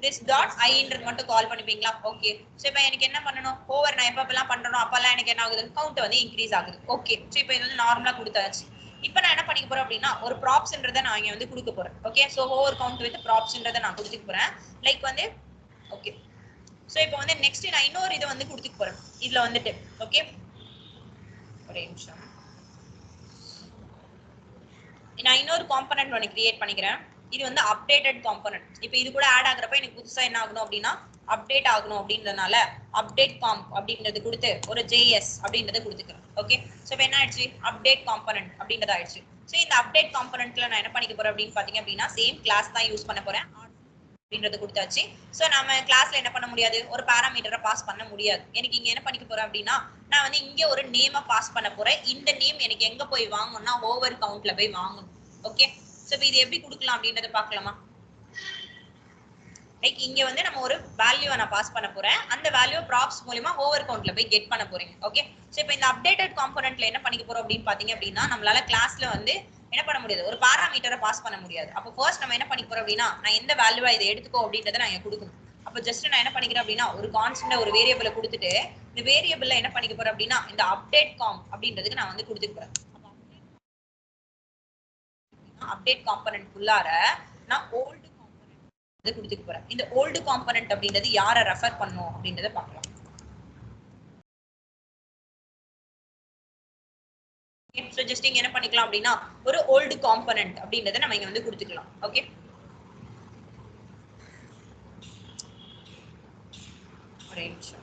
this dot iன்றது மட்டும் கால் பண்ணுவீங்களா. ஓகே, சோ இப்போ எனக்கு என்ன பண்ணனும், ஓவர் நான் எப்பப்பெல்லாம் பண்றனோ அப்பெல்லாம் எனக்கு என்ன ஆகுது, கவுண்ட் வந்து இன்க்ரீஸ் ஆகுது. ஓகே, சோ இப்போ இது வந்து நார்மலா கொடுத்தாச்சு. இப்போ நான் என்ன பண்ணிக்க போறேன் அப்படின்னா ஒரு ப்ராப்ஸ்ன்றதை நான் இங்க வந்து கொடுக்க போறேன். Okay, so over count with ப்ராப்ஸ்ன்றதை நான் கொடுத்துக்க போறேன். லைக் வந்து ஓகே, சோ இப்போ வந்து நெக்ஸ்ட் நான் இன்னொரு இதை வந்து கொடுத்துக்க போறேன். இதுல வந்துட்டு ஓகே, ஒரே நிமிஷம் நான் இன்னொரு காம்பனன்ட் ஒன்னு கிரியேட் பண்ணிக்கிறேன். இது வந்து அப்டேட்டட் காம்பனன்ட். இப்போ இது கூட ஆட் ஆகுறப்ப எனக்கு புதுசா என்ன ஆகணும் அப்படின்னா அப்டேட் ஆகணும் அப்படின்றதுனால அப்டேட் காம்ப் அப்படின்றது கொடுத்து ஒரு JS அப்படின்றத கொடுத்துக்கிறேன். ஓகே, சோ இப்போ என்ன ஆயிடுச்சு, அப்டேட் காம்பனன்ட் அப்படின்றது ஆயிடுச்சு. சோ இந்த அப்டேட் காம்பனன்ட்ல நான் என்ன பண்ணிக்க போறேன் அப்படின்னு பாத்தீங்க அப்படின்னா சேம் கிளாஸ் தான் யூஸ் பண்ண போறேன் அப்படின்றது கொடுத்தாச்சு. சோ நம்ம கிளாஸ்ல என்ன பண்ண முடியாது, ஒரு பாராமீட்டரை பாஸ் பண்ண முடியாது. எனக்கு இங்க என்ன பண்ணிக்க போறேன் அப்படின்னா நான் வந்து இங்க ஒரு நேமை பாஸ் பண்ண போறேன். இந்த நேம் எனக்கு எங்க போய் வாங்கணும்னா ஓவர் கவுண்ட்ல போய் வாங்கணும். ஓகே, சோ இப்போ இது எப்படி கொடுக்கலாம் அப்படின்றத பார்க்கலாமா. லைக் இங்க வந்து நம்ம ஒரு வேல்யூவை நான் பாஸ் பண்ண போறேன். அந்த வேல்யூ ப்ராப்ஸ் மூலமா ஓவர் கவுண்ட்ல போய் கெட் பண்ண போறீங்க. ஓகே, சோ இப்போ இந்த அப்டேட்டட் காம்போனன்ட்ல என்ன பண்ணிக்க போறோம் அப்படின்னு பாத்தீங்க அப்படின்னா நம்மளால கிளாஸ்ல வந்து என்ன பண்ண முடியாது, ஒரு பாராமீட்டரை பாஸ் பண்ண முடியாது. அப்போ ஃபர்ஸ்ட் நம்ம என்ன பண்ணிக்க போறோம் அப்படின்னா நான் எந்த வேல்யூவா இதை எடுத்துக்கோ அப்படின்றத நான் இங்க கொடுக்கணும். அப்போ ஜஸ்ட் நான் என்ன பண்ணிக்கிறேன் அப்படின்னா ஒரு கான்ஸ்டன்ட் ஒரு வேரியபிளை கொடுத்துட்டு இந்த வேரியபிள்ல என்ன பண்ணிக்க போறேன் அப்படின்னா இந்த அப்டேட் காம் அப்படின்றதுக்கு நான் வந்து கொடுத்துக்க போறேன். அப்டேட் காம்போனன்ட் குள்ளார நான் ஓல்டு காம்போனன்ட் கொடுத்துக்க போறேன். இந்த ஓல்டு காம்போனன்ட் அப்படின்றது யாரை ரெஃபர் பண்ணும் அப்படின்றத பார்க்கலாம். சோ ஜஸ்ட் இங்க என்ன பண்ணிக்கலாம் அப்படின்னா ஒரு ஓல்டு காம்போனன்ட் அப்படின்றத நம்ம இங்க வந்து கொடுத்துக்கலாம். ஓகே, ஒரே நிமிஷம்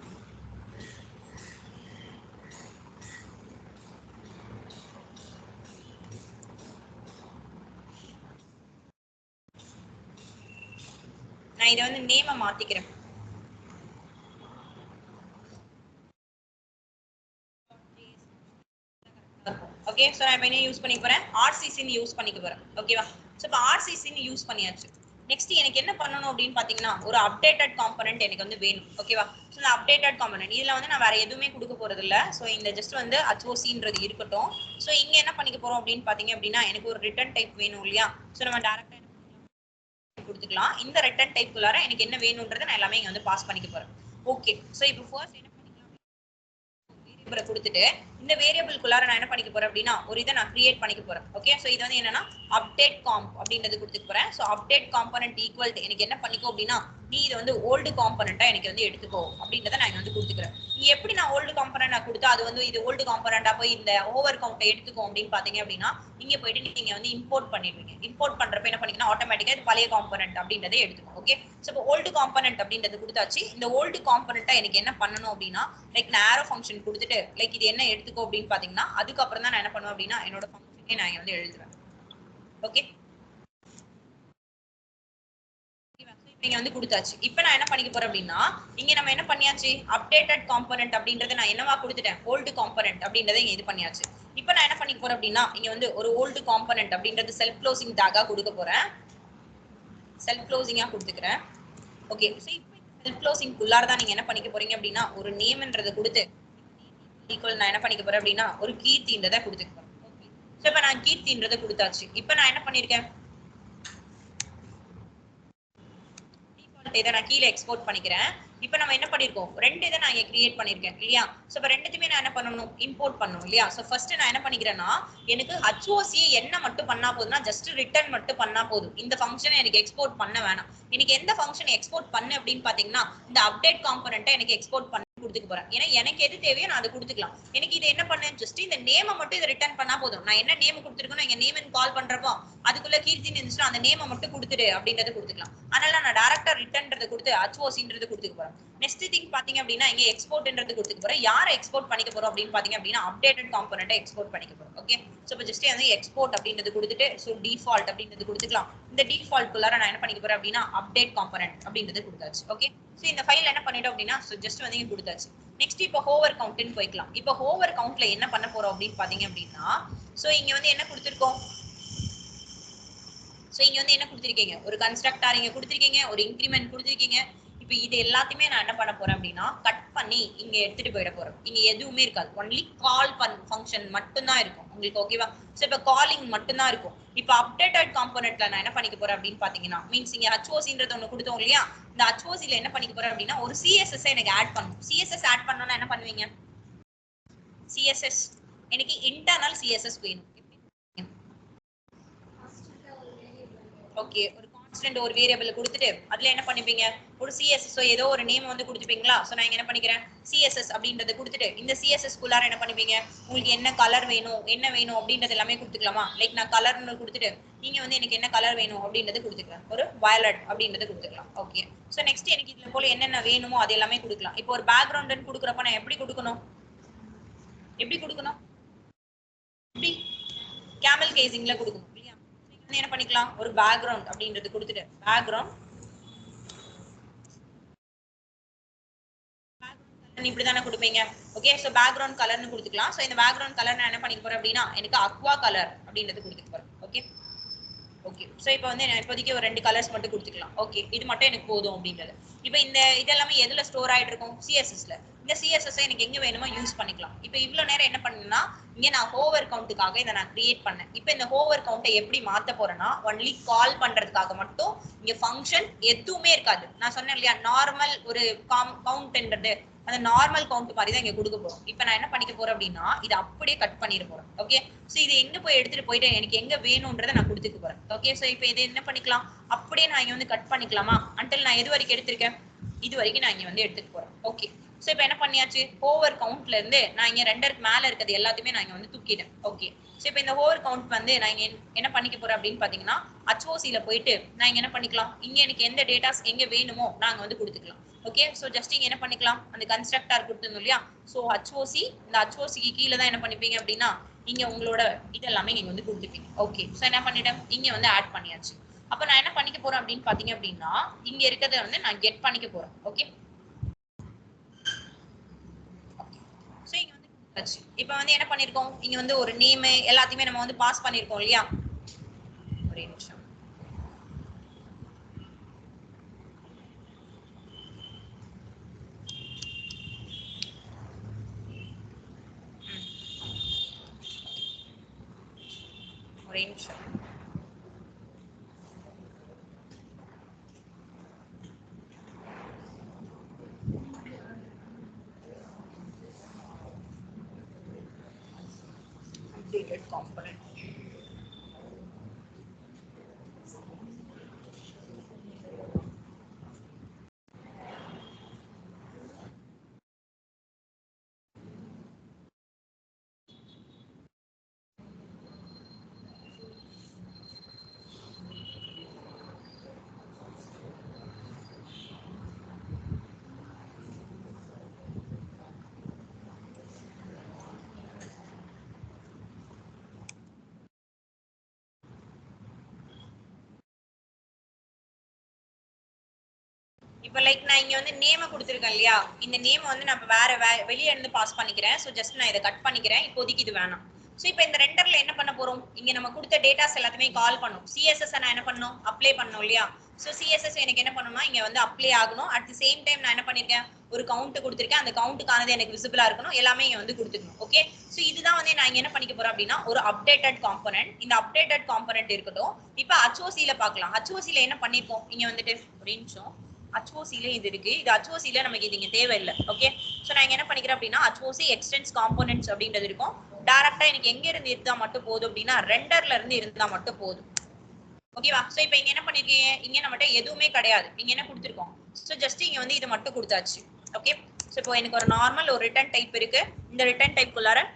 நான் இதை வந்து நேமை மாத்திக்கிறேன். ஓகே சோ நான் இப்போ என்ன யூஸ் பண்ணிக்க போறேன் RCC ன்னு யூஸ் பண்ணிக்க போறேன் ஓகேவா சோ இப்போ RCC ன்னு யூஸ் பண்ணியாச்சு நெக்ஸ்ட் எனக்கு என்ன பண்ணனும் அப்படினு பாத்தீங்கன்னா ஒரு அப்டேட்டட் காம்போனன்ட் எனக்கு வந்து வேணும் ஓகேவா சோ இந்த அப்டேட்டட் காம்போனன்ட் இதுல வந்து நான் வேற எதுவுமே கொடுக்க போறது இல்ல சோ இந்த ஜஸ்ட் வந்து HOCன்றது இருக்கட்டும் சோ இங்க என்ன பண்ணிக்க போறோம் அப்படினு பாத்தீங்க அப்படினா எனக்கு ஒரு ரிட்டர்ன் டைப் வேணும் இல்லையா சோ நம்ம டைரக்டா கொடுத்துக்கலாம் இந்த ரிட்டர்ன் டைப் குள்ளார எனக்கு என்ன வேணும்ன்றதை நான் எல்லாமே இங்க வந்து பாஸ் பண்ணிக்க போறேன் ஓகே சோ இப்போ ஃபர்ஸ்ட் என்ன வேரியபிளை கொடுத்துட்டு இந்த வேரியபிள் குள்ளார நான் என்ன பண்ணிக்க போறேன் அப்படின்னா ஒரு இதை நான் கிரியேட் பண்ணிக்க போறேன் ஓகே சோ இது வந்து என்னன்னா அப்டேட் காம்ப் அப்படின்றது கொடுத்துக்க போறேன் so update component equal to எனக்கு என்ன பண்ணிக்கோ அப்படின்னா நீ இது வந்து ஓல்டு காம்போனன்ட்டா எனக்கு வந்து எடுத்துக்கோ அப்படின்றத நான் வந்து கொடுத்துக்கிறேன் நீ எப்படி நான் ஓல்டு காம்போனன்ட் நான் கொடுத்தா அது வந்து இது ஓல்டு காம்போனன்ட்டா போய் இந்த ஓவர் கவுண்டை எடுத்துக்கோ அப்படின்னு பாத்தீங்க அப்படின்னா இங்க போயிட்டு நீங்க வந்து இம்போர்ட் பண்ணிடுவீங்க இம்போர்ட் பண்றப்ப என்ன பண்ணிக்கணும் ஆட்டோமேட்டிக்கா இது பழைய காம்போனன்ட் அப்படின்றத எடுத்துக்கும் ஓகே சோ இப்போ ஓல்டு காம்போனன்ட் அப்படின்றது கொடுத்தாச்சு இந்த ஓல்டு காம்போனன்ட்டா எனக்கு என்ன பண்ணணும் அப்படின்னா லைக் நான் ஆரோ ஃபங்க்ஷன் கொடுத்துட்டு லைக் இது என்ன எடுத்துக்கோ அப்படின்னு பாத்தீங்கன்னா அதுக்கப்புறம் தான் நான் என்ன பண்ணுவேன் அப்படின்னா என்னோட ஃபங்க்ஷனே நான் வந்து எழுதுவேன் ஓகே நீங்க வந்து கொடுத்தாச்சு இப்போ நான் என்ன பண்ணிக்க போறேன் அப்படின்னா இங்க நம்ம என்ன பண்ணியாச்சு அப்டேட்டட் காம்போனன்ட் அப்படின்றத நான் என்னவா கொடுத்துட்டேன் ஓல்டு காம்போனன்ட் அப்படின்றத இங்க இது பண்ணியாச்சு இப்போ நான் என்ன பண்ணிக்க போறேன் அப்படின்னா இங்க வந்து ஒரு ஓல்டு காம்போனன்ட் அப்படின்றது செல்ஃப் க்ளோசிங் டாகா கொடுக்க போறேன் செல்ஃப் க்ளோசிங்கா கொடுத்துக்கிறேன் ஓகே சோ இப்போ செல்ஃப் க்ளோசிங் குள்ளார தான் நீங்க என்ன பண்ணிக்க போறீங்க அப்படின்னா ஒரு நேம்ன்றதை கொடுத்து ஈக்குவல் நான் என்ன பண்ணிக்க போறேன் அப்படின்னா ஒரு கீர்த்தின்றதை கொடுத்துக்க போறேன் ஓகே சோ இப்போ நான் கீர்த்தின்றதை கொடுத்தாச்சு இப்போ நான் என்ன பண்ணிருக்கேன் இதை நான் கீழே எக்ஸ்போர்ட் பண்ணிக்கிறேன் இப்போ நம்ம என்ன பண்ணிருக்கோம் ரெண்டு இதை நான் இங்க கிரியேட் பண்ணிருக்கேன் இல்லையா சோ இப்போ ரெண்டுத்துமே நான் என்ன பண்ணணும் இம்போர்ட் பண்ணணும் இல்லையா சோ ஃபர்ஸ்ட் நான் என்ன பண்ணிக்கிறேன்னா எனக்கு HOC என்ன மட்டும் பண்ணா போதும்னா ஜஸ்ட் ரிட்டர்ன் மட்டும் பண்ணா போதும் இந்த ஃபங்க்ஷனை எனக்கு எக்ஸ்போர்ட் பண்ண வேணாம் எனக்கு எந்த ஃபங்க்ஷன் எக்ஸ்போர்ட் பண்ணு அப்படின்னு பாத்தீங்கன்னா இந்த அப்டேட் காம்போனன்ட்டை எனக்கு எக்ஸ்போர்ட் பண்ண கொடுத்துக்க போறேன் ஏன்னா எனக்கு எது தேவையோ நான் அதை கொடுத்துக்கலாம் எனக்கு இது என்ன பண்ணேன் ஜஸ்ட் இந்த நேமை மட்டும் இதை ரிட்டர்ன் பண்ணா போதும் நான் என்ன நேம் கொடுத்துருக்கணும் இங்க நேம் கால் பண்றப்போ அதுக்குள்ள கீர்த்தி இருந்துச்சுன்னா அந்த நேமை மட்டும் கொடுத்துடு அப்படின்றத கொடுத்துக்கலாம் அதனால நான் டைரக்டா ரிட்டர்ன்றதை கொடுத்து HOCன்றது கொடுத்துக்க போறேன் நெக்ஸ்ட் திங் பாத்தீங்க அப்படின்னா இங்க எக்ஸ்போர்ட்ன்றது கொடுத்துக்க போறேன் யாரை எக்ஸ்போர்ட் பண்ணிக்க போறோம் அப்படின்னு பாத்தீங்க அப்படின்னா அப்டேட்டட் காம்போனன்ட்டை எக்ஸ்போர்ட் பண்ணிக்க போறோம் ஓகே சோ இப்போ ஜஸ்ட் வந்து எக்ஸ்போர்ட் அப்படின்றது கொடுத்துட்டு சோ டிஃபால்ட் அப்படின்றது கொடுத்துக்கலாம் இந்த டிஃபால்ட் குள்ளார நான் என்ன பண்ணிக்க போறேன் அப்படின்னா அப்டேட் காம்போனன்ட் அப்படின்றது கொடுத்தாச்சு ஓகே சோ இந்த ஃபைல் என்ன பண்ணிட்டோம் அப்படின்னா சோ ஜஸ்ட் வந்து இங்க கொடுத்தாச்சு நெக்ஸ்ட் இப்போ ஹோவர் கவுண்ட்னு போய்க்கலாம் இப்போ ஹோவர் கவுண்ட்ல என்ன பண்ண போறோம் அப்படின்னு பாத்தீங்க அப்படின்னா சோ இங்க வந்து என்ன கொடுத்திருக்கோம் சோ இங்க வந்து என்ன கொடுத்திருக்கீங்க ஒரு கன்ஸ்ட்ரக்டர் இங்க கொடுத்திருக்கீங்க ஒரு இன்கிரிமெண்ட் கொடுத்திருக்கீங்க இப்போ இது எல்லாத்தையுமே நான் என்ன பண்ண போறேன் அப்படின்னா கட் பண்ணி இங்க எடுத்துட்டு போயிட போறேன் இங்க எதுவுமே இருக்காது ஒன்லி கால் ஃபங்க்ஷன் மட்டும் தான் இருக்கும் உங்களுக்கு ஓகேவா சோ இப்போ காலிங் மட்டும் தான் இருக்கும் இப்போ அப்டேட்டட் காம்போனன்ட்ல நான் என்ன பண்ணிக்க போறேன் அப்படின்னு பாத்தீங்கன்னா மீன்ஸ் இங்க HOCன்றது ஒண்ணு கொடுத்தோம் இல்லையா இந்த HOCல என்ன பண்ணிக்க போறேன் அப்படின்னா ஒரு CSS எனக்கு ஆட் பண்ணணும் CSS ஆட் பண்ணனும்னா என்ன பண்ணுவீங்க CSS எனக்கு இன்டர்னல் CSS வேணும் ஓகே ஒரு கான்ஸ்டன்ட் ஒரு வேரியபிள் கொடுத்துட்டு அதுல என்ன பண்ணிப்பீங்க ஒரு CSS ஏதோ ஒரு நேம் வந்து கொடுத்துப்பீங்களா சோ நான் என்ன பண்ணிக்கிறேன் CSS அப்படின்றத கொடுத்துட்டு இந்த CSS குள்ளார என்ன பண்ணிப்பீங்க உங்களுக்கு என்ன கலர் வேணும் என்ன வேணும் அப்படின்றது எல்லாமே கொடுத்துக்கலாமா லைக் நான் கலர்னு கொடுத்துட்டு நீங்க வந்து எனக்கு என்ன கலர் வேணும் அப்படின்றத கொடுத்துக்கலாம் ஒரு வயலட் அப்படின்றத கொடுத்துக்கலாம் ஓகே சோ நெக்ஸ்ட் எனக்கு இதுல போல என்னென்ன வேணுமோ அது எல்லாமே கொடுக்கலாம் இப்போ ஒரு பேக்ரவுண்ட்னு கொடுக்குறப்ப நான் எப்படி கொடுக்கணும் எப்படி கேமல் கேசிங்ல கொடுக்கணும் என்ன பண்ணிக்கலாம் ஒரு பேக்ரவுண்ட் அப்படின்றது கொடுத்துட்டு பேக்ரவுண்ட் இப்படிதானே கொடுப்பீங்க ஓகே சோ பேக்ரவுண்ட் கலர்னு கொடுத்துக்கலாம் சோ இந்த பேக்ரவுண்ட் கலர் நான் என்ன பண்ணிக்க போறேன் அப்படின்னா எனக்கு அக்வா கலர் அப்படின்றது கொடுத்துக்க போறேன் ஓகே ஓகே சோ இப்போ வந்து நான் இப்போதைக்கு ஒரு ரெண்டு கலர்ஸ் மட்டும் கொடுத்துக்கலாம் ஓகே இது மட்டும் எனக்கு போதும் அப்படின்றது இப்போ இந்த இதெல்லாமே எதுல ஸ்டோர் ஆயிட்டு இருக்கும் CSSல இந்த CSS எனக்கு எங்க வேணுமோ யூஸ் பண்ணிக்கலாம் இப்போ இவ்வளவு நேரம் என்ன பண்ணேன்னா இங்க நான் ஹோவர் கவுண்ட்டுக்காக இதை நான் கிரியேட் பண்ணேன் இப்போ இந்த ஹோவர் கவுண்டை எப்படி மாத்த போறேன்னா ஒன்லி கால் பண்றதுக்காக மட்டும் இங்க ஃபங்க்ஷன் எதுவுமே இருக்காது நான் சொன்னேன் இல்லையா நார்மல் ஒரு கவுண்ட்ன்றது அந்த நார்மல் கவுண்ட் மாதிரி தான் இங்க கொடுக்க போறோம் இப்போ நான் என்ன பண்ணிக்க போறேன் அப்படின்னா இது அப்படியே கட் பண்ணிட போறேன் ஓகே சோ இது எங்க போய் எடுத்துட்டு போயிட்டு எனக்கு எங்க வேணும்ன்றதை நான் கொடுத்துக்க போறேன் ஓகே சோ இப்போ இதை என்ன பண்ணிக்கலாம் அப்படியே நான் இங்க வந்து கட் பண்ணிக்கலாமா அன்டில் நான் எது வரைக்கும் எடுத்திருக்கேன் இது வரைக்கும் நான் இங்க வந்து எடுத்துட்டு போறேன் ஓகே சோ இப்போ என்ன பண்ணியாச்சு ஹோவர் கவுண்ட்ல இருந்து நான் இங்க ரெண்டருக்கு மேல இருக்கிறது எல்லாத்தையுமே நான் இங்க வந்து தூக்கிட்டேன் ஓகே சோ இப்போ இந்த ஹோவர் கவுண்ட் வந்து நான் இங்க என்ன பண்ணிக்க போறேன் அப்படின்னு பாத்தீங்கன்னா HOCல போயிட்டு நான் இங்க என்ன பண்ணிக்கலாம் இங்க எனக்கு எந்த டேட்டாஸ் எங்க வேணுமோ நாங்க வந்து கொடுத்துக்கலாம் ஓகே சோ ஜஸ்ட் இங்க என்ன பண்ணிக்கலாம் அந்த கன்ஸ்ட்ரக்டர் கொடுத்திருந்தோம் இல்லையா சோ HOC இந்த HOCக்கு கீழ தான் என்ன பண்ணிப்பீங்க அப்படின்னா இங்க உங்களோட இதெல்லாமே நீங்க வந்து கொடுத்துப்பீங்க ஓகே சோ என்ன பண்ணிட்டேன் இங்க வந்து ஆட் பண்ணியாச்சு அப்ப நான் என்ன பண்ணிக்க போறேன் அப்படின்னு பாத்தீங்க அப்படின்னா இங்க இருக்கிறத வந்து நான் கெட் பண்ணிக்க போறேன் ஓகே சோ இங்க வந்து இப்போ வந்து என்ன பண்ணிருக்கோம், இங்க வந்து ஒரு நேம் எல்லாத்தையுமே நம்ம வந்து பாஸ் பண்ணிருக்கோம் இல்லையா? ஒரே நிமிஷம். ஒரே நிமிஷம். Updated component. இப்போ லைக் நான் இங்க வந்து நேம கொடுத்துருக்கேன் இல்லையா? இந்த நேம் வந்து நம்ம வெளியே இருந்து பாஸ் பண்ணிக்கிறேன். ஸோ ஜஸ்ட் நான் இதை கட் பண்ணிக்கிறேன். இப்போதைக்கு இது வேணாம். ஸோ இப்போ இந்த ரெண்டர்ல என்ன பண்ண போறோம்? இங்க நம்ம கொடுத்த டேட்டாஸ் எல்லாத்தையுமே கால் பண்ணும். சிஎஸ்எஸ் நான் என்ன பண்ணணும்? அப்ளை பண்ணணும் இல்லையா? ஸோ சிஎஸ்எஸ் எனக்கு என்ன பண்ணணும்னா இங்க வந்து அப்ளை ஆகணும். அட் தி சேம் டைம் நான் என்ன பண்ணிருக்கேன்? ஒரு கவுண்ட் கொடுத்துருக்கேன். அந்த கவுண்ட்டுக்கானது எனக்கு விசிபிளா இருக்கணும். எல்லாமே இங்க வந்து கொடுத்துக்கணும். ஓகே. ஸோ இதுதான் வந்து நான் இங்க என்ன பண்ணிக்க போறேன் அப்படின்னா ஒரு அப்டேட்டட் காம்பனன்ட். இந்த அப்டேட்டட் காம்பனன்ட் இருக்கட்டும். இப்போ HOC-ல பார்க்கலாம். HOC-ல என்ன பண்ணிருக்கோம்? இங்க வந்துட்டு ஒரு நிமிஷம். HOC-ல இது இருக்கு. இது HOC-ல நமக்கு இது இங்க தேவையில்லை. ஓகே. சோ நான் என்ன பண்ணிக்கிறேன் அப்படின்னா HOC எக்ஸ்டென்ஸ் காம்போனன்ட்ஸ் அப்படின்றது இருக்கும். டைரக்டா எனக்கு எங்க இருந்து இருந்தா மட்டும் போதும் அப்படின்னா ரெண்டர்ல இருந்து இருந்தா மட்டும் போதும். ஓகேவா? சோ இப்போ இங்க என்ன பண்ணிருக்கீங்க? இங்க நம்மட்ட எதுவுமே கிடையாது. இங்க என்ன கொடுத்திருக்கோம்? சோ ஜஸ்ட் இங்க வந்து இது மட்டும் கொடுத்தாச்சு. ஓகே. சோ இப்போ எனக்கு ஒரு நார்மல் ஒரு ரிட்டர்ன் டைப் இருக்கு. இந்த ரிட்டர்ன் டைப் குள்ளார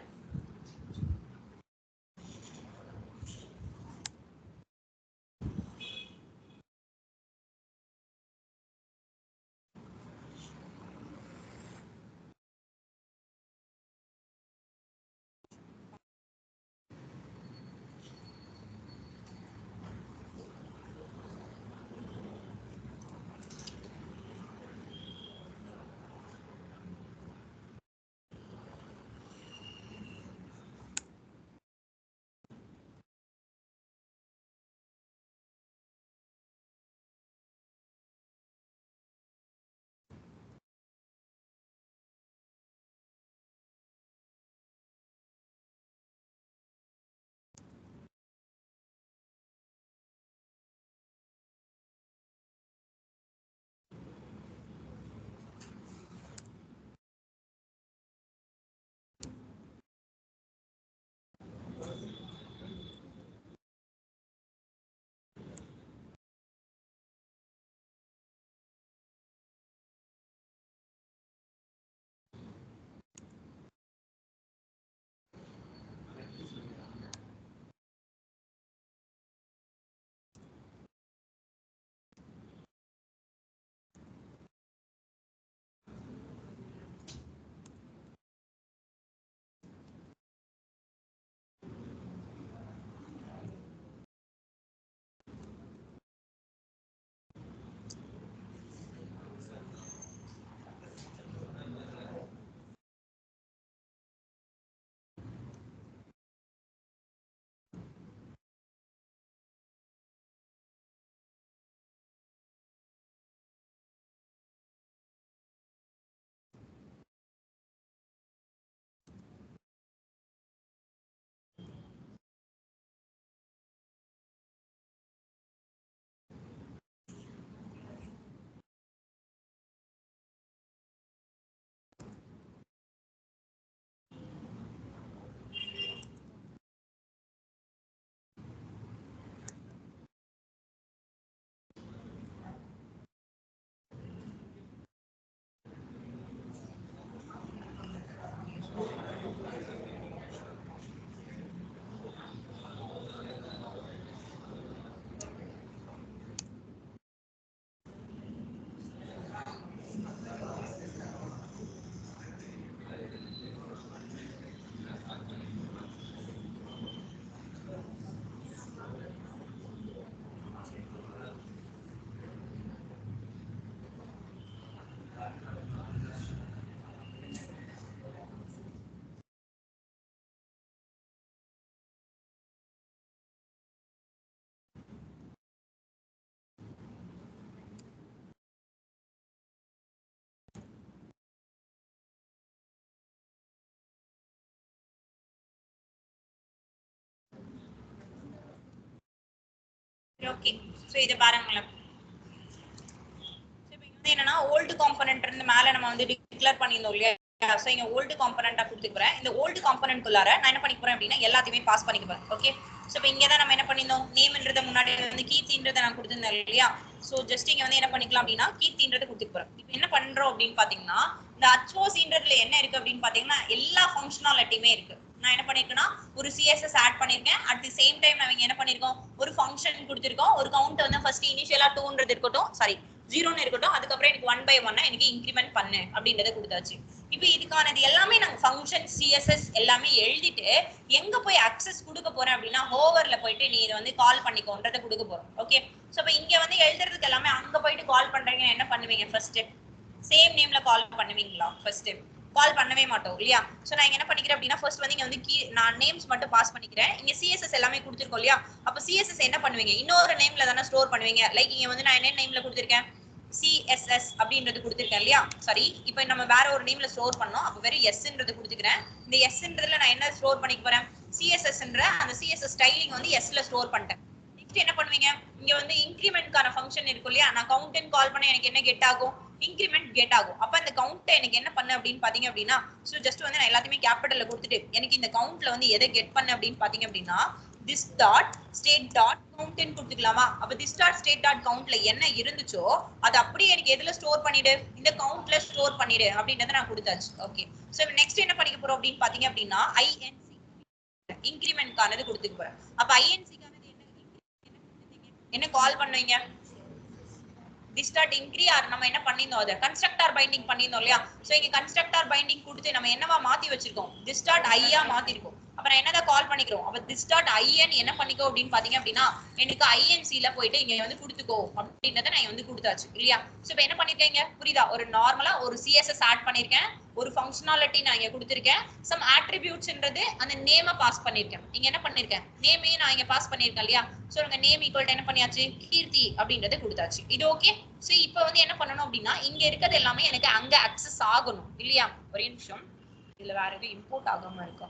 ஓகே சோ இத பாருங்களேன். சோ இப்போ இங்க வந்து என்னன்னா ஓல்ட் காம்போனன்ட் இருந்து மேல நம்ம வந்து டிக்ளேர் பண்ணிருந்தோம் இல்லையா? சோ இங்க ஓல்ட் காம்போனன்ட்டா கொடுத்துக்கிறேன். இந்த ஓல்ட் காம்போனன்ட் குள்ளார நான் என்ன பண்ணிக்க போறேன் அப்படின்னா எல்லாத்தையுமே பாஸ் பண்ணிக்க போறேன். ஓகே சோ இப்போ இங்க தான் நம்ம என்ன பண்ணிருந்தோம் நேம்ன்றத முன்னாடி வந்து கீர்த்தின்றத நான் கொடுத்திருந்தேன் இல்லையா? சோ ஜஸ்ட் இங்க வந்து என்ன பண்ணிக்கலாம் அப்படின்னா கீர்த்தின்றத கொடுத்துக்க போறேன். இப்போ என்ன பண்றோம் அப்படின்னு பாத்தீங்கன்னா இந்த HOCன்றதுல என்ன இருக்கு அப்படின்னு பாத்தீங்கன்னா எல்லா ஃபங்க்ஷனாலிட்டியுமே இருக்கு. நான் என்ன பண்ணிருக்கேன்னா ஒரு CSS ஆட் பண்ணிருக்கேன். அட் தி சேம் டைம் நம்ம என்ன பண்ணிருக்கோம் ஒரு ஃபங்க்ஷன் கொடுத்திருக்கோம். ஒரு கவுண்ட் வந்து ஃபர்ஸ்ட் இனிஷியலா 2ன்றது இருக்கட்டும் சாரி 0ன்னு இருக்கட்டும். அதுக்கப்புறம் எனக்கு 1 by 1 எனக்கு இன்கிரிமெண்ட் பண்ணு அப்படின்றத கொடுத்தாச்சு. இப்போ இதுக்கானது எல்லாமே நாங்க ஃபங்க்ஷன் CSS எல்லாமே எழுதிட்டு எங்க போய் அக்சஸ் கொடுக்க போறேன் அப்படின்னா ஹோவர்ல போயிட்டு நீ இதை வந்து கால் பண்ணிக்கோன்றதை கொடுக்க போறோம். ஓகே சோ இப்போ இங்க வந்து எழுதுறதுக்கு எல்லாமே அங்க போயிட்டு கால் பண்றீங்க என்ன பண்ணுவீங்க ஃபர்ஸ்ட் சேம் நேம்ல கால் பண்ணுவீங்களா? ஃபர்ஸ்ட் கால் பண்ணவே மாட்டோம் இல்லையா? சோ நான் இங்க என்ன பண்ணிக்கிறேன் அப்படின்னா ஃபர்ஸ்ட் வந்து இங்க வந்து நான் நேம்ஸ் மட்டும் பாஸ் பண்ணிக்கிறேன். இங்க CSS எல்லாமே கொடுத்திருக்கோம் இல்லையா? அப்ப CSS என்ன பண்ணுவீங்க இன்னொரு நேம்ல தான ஸ்டோர் பண்ணுவீங்க. லைக் இங்க வந்து நான் என்ன நேம்ல கொடுத்திருக்கேன் CSS அப்படின்றது கொடுத்திருக்கேன் இல்லையா? சரி இப்போ நம்ம வேற ஒரு நேம்ல ஸ்டோர் பண்ணோம். அப்ப வெறும் S-ன்றது கொடுத்துக்கிறேன். இந்த S-ன்றதுல நான் என்ன ஸ்டோர் பண்ணிக்க போறேன் CSS-ன்ற அந்த CSS ஸ்டைலிங் வந்து S-ல ஸ்டோர் பண்ணிட்டேன். நெக்ஸ்ட் என்ன பண்ணுவீங்க இங்க வந்து இன்கிரிமென்ட்கான ஃபங்க்ஷன் இருக்கும் இல்லையா? நான் கவுண்ட் கால் பண்ண எனக்கு என்ன கெட் ஆகும் இன்கிரிமெண்ட் கெட் ஆகும். அப்ப அந்த கவுண்ட் எனக்கு என்ன பண்ணு அப்படின்னு பாத்தீங்க அப்படின்னா சோ ஜஸ்ட் வந்து நான் எல்லாத்தையுமே கேபிட்டல்ல கொடுத்துட்டு எனக்கு இந்த கவுண்ட்ல வந்து எதை கெட் பண்ணு அப்படின்னு பாத்தீங்க அப்படின்னா this dot state dot count ன்னு கொடுத்துக்கலாமா? அப்ப this dot state dot countல என்ன இருந்துச்சோ அது அப்படியே எனக்கு எதுல ஸ்டோர் பண்ணிடு இந்த கவுண்ட்ல ஸ்டோர் பண்ணிடு அப்படின்றத நான் கொடுத்தாச்சு. ஓகே சோ நெக்ஸ்ட் என்ன பண்ணிக்க போறோம் அப்படின்னு பாத்தீங்க அப்படின்னா INC இன்கிரிமென்ட்கானது கொடுத்துக்க போறேன். அப்ப INC-க்கானது என்ன கால் பண்ணுவீங்க this dot incree or நம்ம என்ன பண்ணிருந்தோம் அத கன்ஸ்ட்ரக்டர் பைண்டிங் பண்ணிருந்தோம் இல்லையா? சோ இங்க கன்ஸ்ட்ரக்டர் பைண்டிங் கொடுத்து நம்ம என்னவா மாத்தி வச்சிருக்கோம் this dot I-ஆ மாத்திருக்கோம். அப்ப நான் என்னதா கால் பண்ணிக்கிறோம் அப்ப this dot I-ன் என்ன பண்ணிக்கோ அப்படின்னு பாத்தீங்க அப்படின்னா எனக்கு INC-ல போயிட்டு இங்க வந்து கொடுத்துக்கோ அப்படின்றத நான் வந்து கொடுத்தாச்சு இல்லையா? சோ இப்போ என்ன பண்ணிருக்கீங்க புரியுதா? ஒரு நார்மலா ஒரு CSS ஆட் பண்ணிருக்கேன். ஒரு ஃபங்க்ஷனாலிட்டி நான் இங்க கொடுத்திருக்கேன். சம் அட்ரிபியூட்ஸ்ன்றது அந்த நேம பாஸ் பண்ணிருக்கேன். இங்க என்ன பண்ணிருக்கேன் நேமே நான் இங்க பாஸ் பண்ணிருக்கேன் இல்லையா? சோ உங்க நேம் ஈக்குவல் டு என்ன பண்ணியாச்சு கீர்த்தி அப்படின்றத கொடுத்தாச்சு. இது ஓகே சோ இப்போ வந்து என்ன பண்ணணும் அப்படின்னா இங்க இருக்கிறது எல்லாமே எனக்கு அங்க அக்சஸ் ஆகணும் இல்லையா? ஒரே நிமிஷம் இதுல வேற எதுவும் இம்போர்ட் ஆகாம இருக்கா?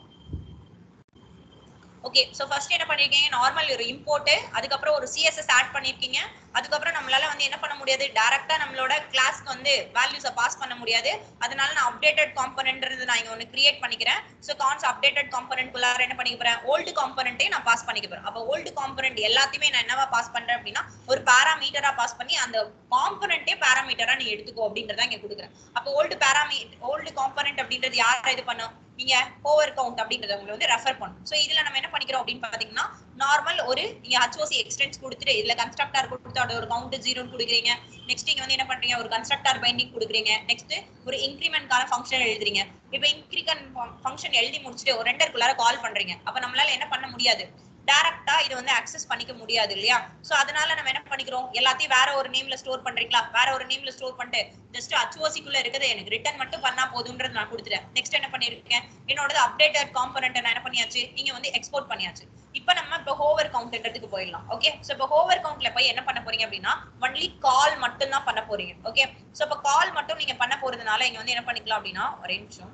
ஓகே சோ ஃபர்ஸ்ட் என்ன பண்ணிருக்கீங்க நார்மல் ஒரு இம்போர்ட் அதுக்கப்புறம் ஒரு CSS ஆட் பண்ணிருக்கீங்க. அதுக்கப்புறம் நம்மளால வந்து என்ன பண்ண முடியாது டைரக்டா நம்மளோட கிளாஸ்க்கு வந்து வேல்யூஸை பாஸ் பண்ண முடியாது. அதனால நான் அப்டேட்டட் காம்போனன்ட்ன்றது நான் இங்க ஒன்னு கிரியேட் பண்ணிக்கிறேன். சோ கான்ஸ் அப்டேட்டட் காம்போனன்ட் குள்ளார என்ன பண்ணிக்க போறேன் ஓல்ட் காம்போனன்ட்டே நான் பாஸ் பண்ணிக்க போறேன். அப்ப ஓல்ட் காம்போனன்ட் எல்லாத்தையுமே நான் என்னவா பாஸ் பண்றேன் அப்படின்னா ஒரு பாராமீட்டரா பாஸ் பண்ணி அந்த காம்போனன்ட்டே பாராமீட்டரா நீ எடுத்துக்கோ அப்படின்றத இங்க கொடுக்குறேன். அப்ப ஓல்ட் காம்போனன்ட் அப்படின்றது யாரை இது பண்ணும் நீங்க ஓவர் கவுண்ட் அப்படின்றத உங்களுக்கு வந்து ரெஃபர் பண்ணும். சோ இதுல நம்ம என்ன பண்ணிக்கிறோம் அப்படின்னு பாத்தீங்கன்னா நார்மல் ஒரு நீங்க HOC எக்ஸ்டென்ஸ் கொடுத்துட்டு இதுல கன்ஸ்ட்ரக்டர் கொடுத்து அதோட ஒரு கவுண்ட் 0ன்னு கொடுக்குறீங்க. நெக்ஸ்ட் நீங்க வந்து என்ன பண்றீங்க ஒரு கன்ஸ்ட்ரக்டர் பைண்டிங் கொடுக்குறீங்க. நெக்ஸ்ட் ஒரு இன்கிரிமென்ட்கான ஃபங்க்ஷன் எழுதுறீங்க. இப்போ இன்கிரிமென்ட் ஃபங்க்ஷன் எழுதி முடிச்சுட்டு ஒரு ரெண்டருக்குள்ளார கால் பண்றீங்க. அப்ப நம்மளால என்ன பண்ண முடியாது டைரக்டா இது வந்து அக்சஸ் பண்ணிக்க முடியாது இல்லையா? சோ அதனால நம்ம என்ன பண்ணிக்கிறோம் எல்லாத்தையும் வேற ஒரு நேம்ல ஸ்டோர் பண்றீங்களா? வேற ஒரு நேம்ல ஸ்டோர் பண்ணிட்டு ஜஸ்ட் HOC குள்ள இருக்கதை எனக்கு ரிட்டர்ன் மட்டும் பண்ணா போதும்ன்றது நான் கொடுத்துட்டேன். நெக்ஸ்ட் என்ன பண்ணிருக்கேன் என்னோட அப்டேட்டட் காம்போனன்ட் நான் என்ன பண்ணியாச்சு நீங்க வந்து எக்ஸ்போர்ட் பண்ணியாச்சு. இப்போ நம்ம இப்போ ஹோவர் கவுண்ட்ன்றதுக்கு போயிடலாம். ஓகே சோ இப்போ ஹோவர் கவுண்ட்ல போய் என்ன பண்ண போறீங்க அப்படின்னா ஒன்லி கால் மட்டும் தான் பண்ண போறீங்க. ஓகே சோ இப்போ கால் மட்டும் நீங்க பண்ண போறதுனால இங்க வந்து என்ன பண்ணிக்கலாம் அப்படின்னா ஒரே நிமிஷம்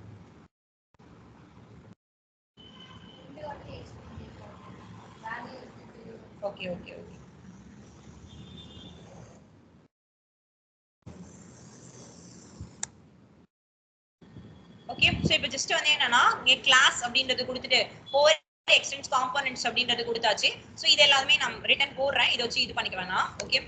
okay okay okay okay so இப்போ ஜஸ்ட் வந்து என்னன்னா இங்க கிளாஸ் அப்படின்றது கொடுத்துட்டு ஹோவர் எக்ஸ்டென்ஸ் காம்போனன்ட்ஸ் அப்படின்றது கொடுத்தாச்சு. சோ இது எல்லாமே நான் ரிட்டர்ன் போடுறேன். இத வச்சு இது பண்ணிக்க வேணாம். ஓகே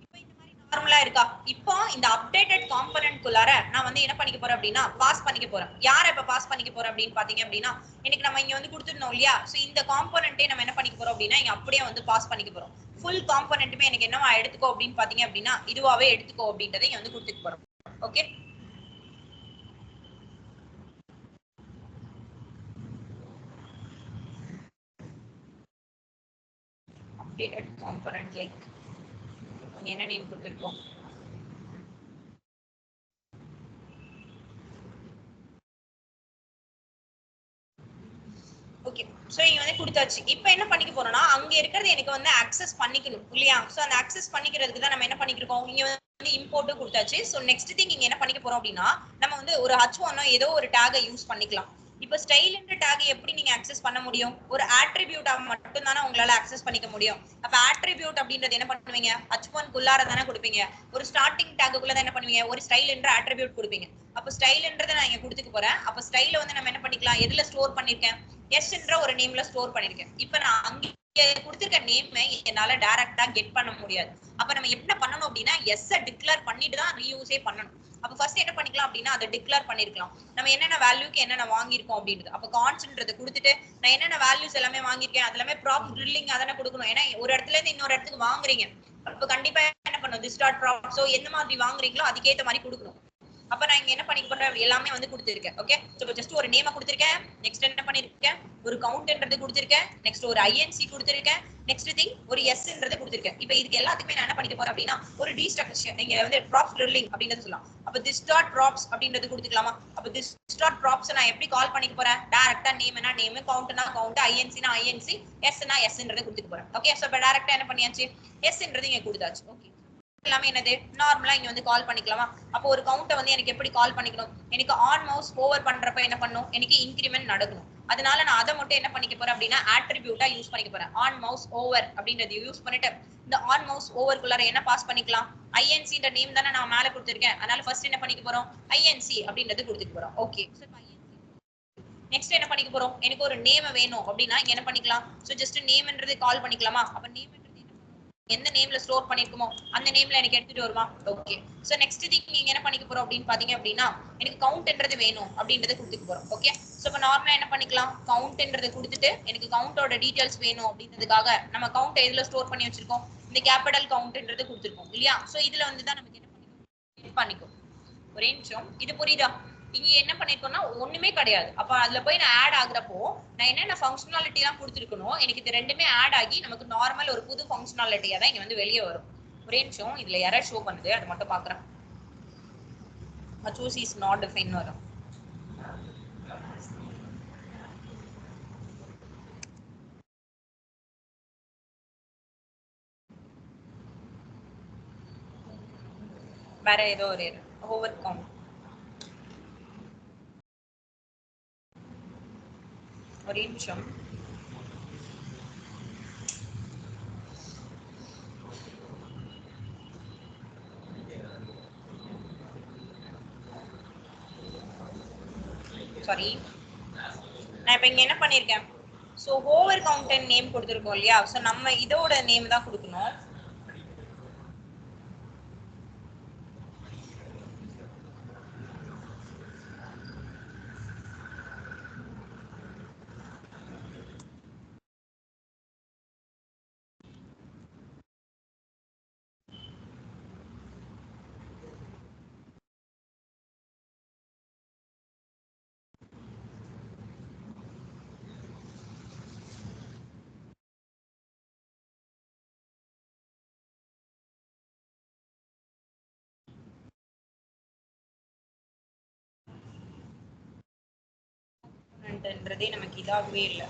இப்போ இந்த மாதிரி நார்மலா இருக்கா? இப்போ இந்த அப்டேட்டட் காம்போனன்ட் குள்ளார நான் வந்து என்ன பண்ணிக்க போறேன் அப்படின்னா பாஸ் பண்ணிக்க போறேன். யார இப்ப பாஸ் பண்ணிக்க போறேன் அப்படின்னு பாத்தீங்க அப்படின்னா எனக்கு நம்ம இங்க வந்து கொடுத்துருந்தோம் இல்லையா? சோ இந்த காம்போனன்ட்டே நம்ம என்ன பண்ணிக்க போறோம் அப்படின்னா இங்க அப்படியே வந்து பாஸ் பண்ணிக்க போறோம். ஃபுல் காம்போனன்ட்டுமே எனக்கு என்னவா எடுத்துக்கோ அப்படின்னு பாத்தீங்க அப்படின்னா இதுவாவே எடுத்துக்கோ அப்படின்றதை இங்க வந்து கொடுத்துட்டு போறோம். ஓகே updated component like என்ன நேம் கொடுத்திருக்கோம் ஓகே சோ இங்க வந்து கொடுத்தாச்சு. இப்போ என்ன பண்ணிக்க போறோம்னா அங்க இருக்கிறது எனக்கு வந்து அக்சஸ் பண்ணிக்கணும் இல்லையா? சோ அந்த அக்சஸ் பண்ணிக்கிறதுக்கு தான் நம்ம என்ன பண்ணிக்கிறோம் இங்க வந்து இம்போர்ட் கொடுத்தாச்சு. சோ நெக்ஸ்ட் திங் இங்க என்ன பண்ணிக்க போறோம் அப்படின்னா நம்ம வந்து ஒரு H1 ஏதோ ஒரு டாகை யூஸ் பண்ணிக்கலாம். இப்போ ஸ்டைல்ன்ற டாக் எப்படி நீங்க அக்சஸ் பண்ண முடியும்? ஒரு ஆட்ரிபியூட்டா மட்டும் தானே உங்களால அக்சஸ் பண்ணிக்க முடியும். அப்ப ஆட்ரிபியூட் அப்படின்றது என்ன பண்ணுவீங்க? H1 குள்ளார தானே கொடுப்பீங்க. ஒரு ஸ்டார்டிங் டாக்குள்ள தான் என்ன பண்ணுவீங்க? ஒரு ஸ்டைல்ன்ற ஆட்ரிபியூட் கொடுப்பீங்க. அப்ப ஸ்டைல்ன்றதை நான் இங்க கொடுத்துக்க போறேன். அப்ப ஸ்டைல வந்து நம்ம என்ன பண்ணிக்கலாம்? எதுல ஸ்டோர் பண்ணிருக்கேன்? எஸ்ன்ற ஒரு நேம்ல ஸ்டோர் பண்ணிருக்கேன். இப்ப நான் அங்க கொடுத்திருக்க நேம் என்னால டைரக்டா கெட் பண்ண முடியாது. அப்ப நம்ம என்ன பண்ணணும் அப்படின்னா எஸ் டிக்ளேர் பண்ணிட்டு தான் ரீயூஸே பண்ணணும். அப்ப ஃபர்ஸ்ட் என்ன பண்ணிக்கலாம் அப்படின்னா அதை டிக்ளேர் பண்ணிருக்கலாம். நம்ம என்னென்ன வேல்யூக்கு என்னென்ன வாங்கியிருக்கோம் அப்படின்றது. அப்ப கான்ஸ்ட்ன்றதை கொடுத்துட்டு நான் என்னென்ன வேல்யூஸ் எல்லாமே வாங்கியிருக்கேன் அது எல்லாமே ப்ராப் ட்ரில்லிங் அதானே கொடுக்கணும். ஏன்னா ஒரு இடத்துல இருந்து இன்னொரு இடத்துக்கு வாங்குறீங்க. அப்ப கண்டிப்பா என்ன பண்ணும் திஸ் டாட் ப்ராப். சோ எந்த மாதிரி வாங்குறீங்களோ அதுக்கேற்ற மாதிரி கொடுக்கணும். அப்ப நான் இங்க என்ன பண்ணிக்க போறேன் எல்லாமே வந்து கொடுத்திருக்கேன். ஓகே சோ ஜஸ்ட் ஒரு நேம கொடுத்திருக்கேன். நெக்ஸ்ட் என்ன பண்ணிருக்கேன் ஒரு கவுண்ட்ன்றது கொடுத்திருக்கேன். நெக்ஸ்ட் ஒரு ஐஎன்சி கொடுத்திருக்கேன். நெக்ஸ்ட் திங் ஒரு எஸ்ன்றது கொடுத்திருக்கேன். இப்போ இதுக்கு எல்லாத்துக்குமே நான் என்ன பண்ணிக்க போறேன் அப்படின்னா ஒரு டீஸ்ட்ரக்சர் நீங்க வந்து ப்ராப் ட்ரில்லிங் அப்படின்றது சொல்லலாம். அப்ப திஸ் டாட் ப்ராப்ஸ் அப்படின்றது கொடுத்துக்கலாமா? அப்ப திஸ் டாட் ப்ராப்ஸ் நான் எப்படி கால் பண்ணிக்க போறேன்? டைரக்டா நேம்னா நேம், கவுண்ட்னா கவுண்ட், ஐஎன்சினா ஐஎன்சி, எஸ்னா எஸ்ன்றதை கொடுத்துக்க போறேன். ஓகே சோ இப்போ டைரக்டா என்ன பண்ணியாச்சு எஸ்ன்றது இங்க கொடுத்தாச்சு. ஓகே எல்லாமே என்னது நார்மலா இங்க வந்து கால் பண்ணிக்கலாமா? அப்போ ஒரு கவுண்ட வந்து எனக்கு எப்படி கால் பண்ணிக்கணும்? எனக்கு ஆன் மவுஸ் ஓவர் பண்றப்ப என்ன பண்ணும்? எனக்கு இன்கிரிமெண்ட் நடக்கணும். அதனால நான் அதை மட்டும் என்ன பண்ணிக்க போறேன் அப்படின்னா ஆட்ரிபியூட்டா யூஸ் பண்ணிக்க போறேன். ஆன் மவுஸ் ஓவர் அப்படின்றது யூஸ் பண்ணிட்டு இந்த ஆன் மவுஸ் ஓவர்க்குள்ளார என்ன பாஸ் பண்ணிக்கலாம்? ஐஎன்சின்ற நேம் தானே நான் மேல கொடுத்திருக்கேன். அதனால ஃபர்ஸ்ட் என்ன பண்ணிக்க போறோம்? ஐஎன்சி அப்படின்றது கொடுத்துக்க போறோம். ஓகே நெக்ஸ்ட் என்ன பண்ணிக்க போறோம்? எனக்கு ஒரு நேம் வேணும் அப்படின்னா இங்க என்ன பண்ணிக்கலாம்? சோ ஜஸ்ட் நேம்ன்றது கால் பண்ணிக்கலாமா? அப்ப நேம் எந்த நேம்ல ஸ்டோர் பண்ணிருக்கோமோ அந்த நேம்ல எனக்கு எடுத்துட்டு வருமா? ஓகே சோ நெக்ஸ்ட் திங் நீங்க என்ன பண்ணிக்க போறோம் அப்படின்னு பாத்தீங்க அப்படின்னா எனக்கு கவுண்ட்ன்றது வேணும் அப்படின்றத கொடுத்துக்க போறோம். ஓகே சோ இப்போ நார்மலா என்ன பண்ணிக்கலாம்? கவுண்ட்ன்றதை கொடுத்துட்டு எனக்கு கவுண்டோட டீடைல்ஸ் வேணும் அப்படின்றதுக்காக நம்ம கவுண்ட் எதுல ஸ்டோர் பண்ணி வச்சிருக்கோம்? இந்த கேபிட்டல் கவுண்ட்ன்றது கொடுத்துருக்கோம் இல்லையா? சோ இதுல வந்து தான் நமக்கு என்ன பண்ணிக்கும் ஒரே நிமிஷம் இது புரியுதா? இங்க என்ன பண்ணிருக்கோம்னா ஒண்ணுமே கிடையாது. அப்ப அதுல போய் நான் ஆட் ஆகுறப்போ நான் என்னென்ன ஃபங்க்ஷனாலிட்டி எல்லாம் கொடுத்துருக்கணும் எனக்கு இது ரெண்டுமே ஆட் ஆகி நமக்கு நார்மல் ஒரு புது ஃபங்க்ஷனாலிட்டியா தான் இங்க வந்து வெளியே வரும். ஒரே நிமிஷம் இதுல எரர் ஷோ பண்ணுது அது மட்டும் பாக்குறேன். choose is not defined வரும். வேற ஏதோ ஒரு ஓவர் கவுண்ட் ஒரே நிமிஷம் சாரி நான் இப்ப இங்க என்ன பண்ணிருக்கேன்? சோ ஓவர் கவுண்ட் நேம் கொடுத்திருக்கோம் இல்லையா? சோ நம்ம இதோட நேம் தான் கொடுக்கணும். ன்றதே நமக்கு இதாகவே இல்லை.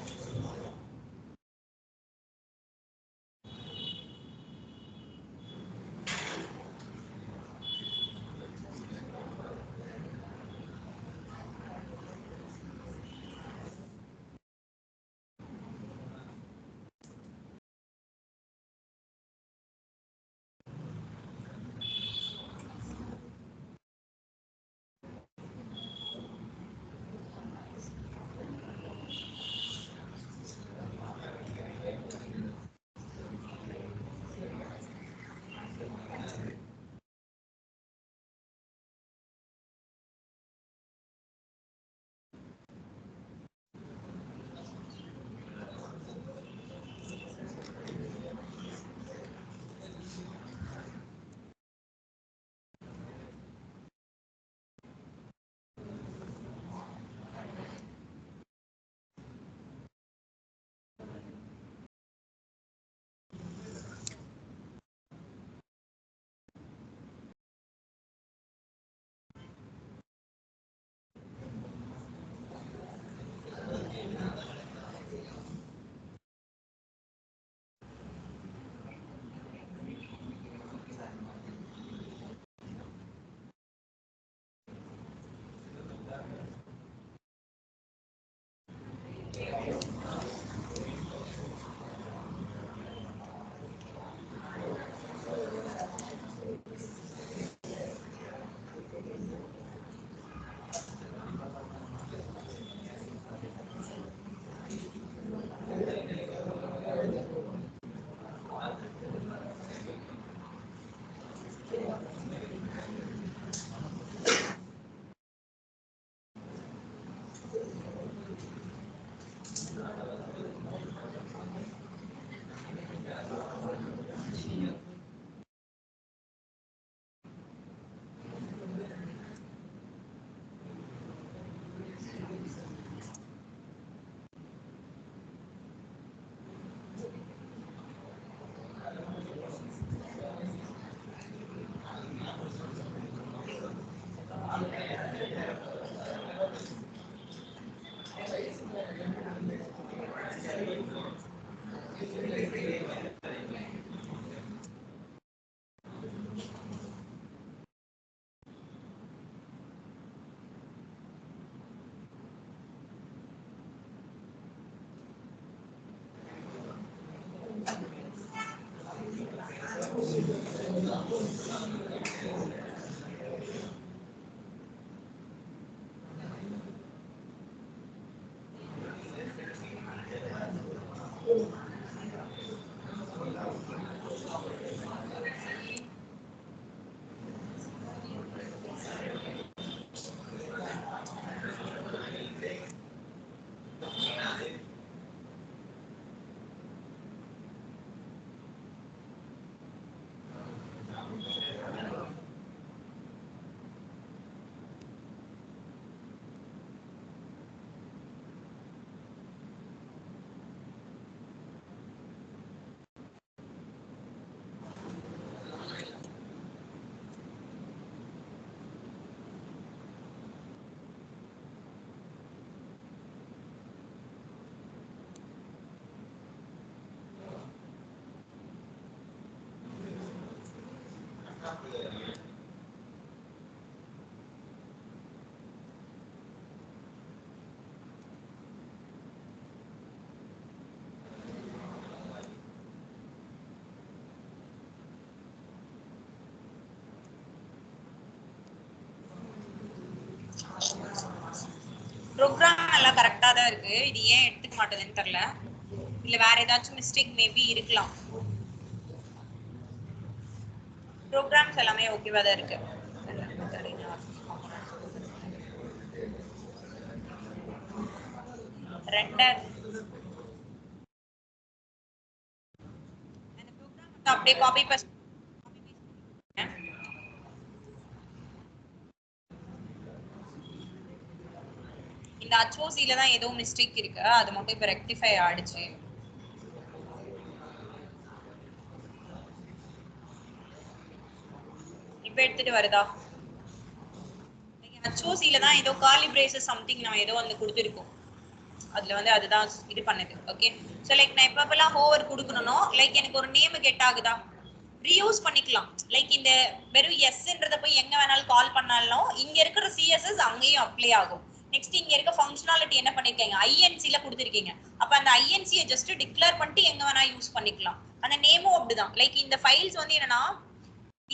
ப்ரோக்ராம் எல்லாம் கரெக்டா தான் இருக்கு. இது ஏன் எடுத்துக்க மாட்டேதுன்னு தெரியல. இல்ல வேற ஏதாச்சும் மிஸ்டேக் மேபி இருக்கலாம். ப்ரோக்ராம்ஸ் எல்லாமே ஓகேவா தான் இருக்கு. அப்படியே காப்பி பேஸ்ட் இந்த HOC-ல தான் ஏதோ மிஸ்டேக் இருக்கு. அது மட்டும் இப்ப ரெக்டிஃபை ஆயிடுச்சு. இப்ப எடுத்துட்டு வருதா? HOC-ல தான் ஏதோ கார்லி பிரேசஸ் சம்திங் நம்ம ஏதோ வந்து கொடுத்திருக்கோம். அதுல வந்து அதுதான் இது பண்ணுது. ஓகே, சோ லைக் நான் எப்பப்பெல்லாம் ஹோவர் கொடுக்கணும், லைக் எனக்கு ஒரு நேம் கெட் ஆகுதா, ரீயூஸ் பண்ணிக்கலாம். லைக் இந்த வெறும் எஸ்ன்றத போய் எங்க வேணாலும் கால் பண்ணாலும் இங்க இருக்கிற சிஎஸ்எஸ் அங்கேயும் அப்ளை ஆகும். நெக்ஸ்ட் இங்க இருக்க ஃபங்க்ஷனாலிட்டி என்ன பண்ணிருக்கீங்க, ஐஎன்சில கொடுத்திருக்கீங்க. அப்ப அந்த ஐஎன்சியை ஜஸ்ட் டிக்ளேர் பண்ணிட்டு எங்க வேணா யூஸ் பண்ணிக்கலாம். அந்த நேமும் அப்படிதான். லைக் இந்த ஃபைல்ஸ் வந்து என்னன்னா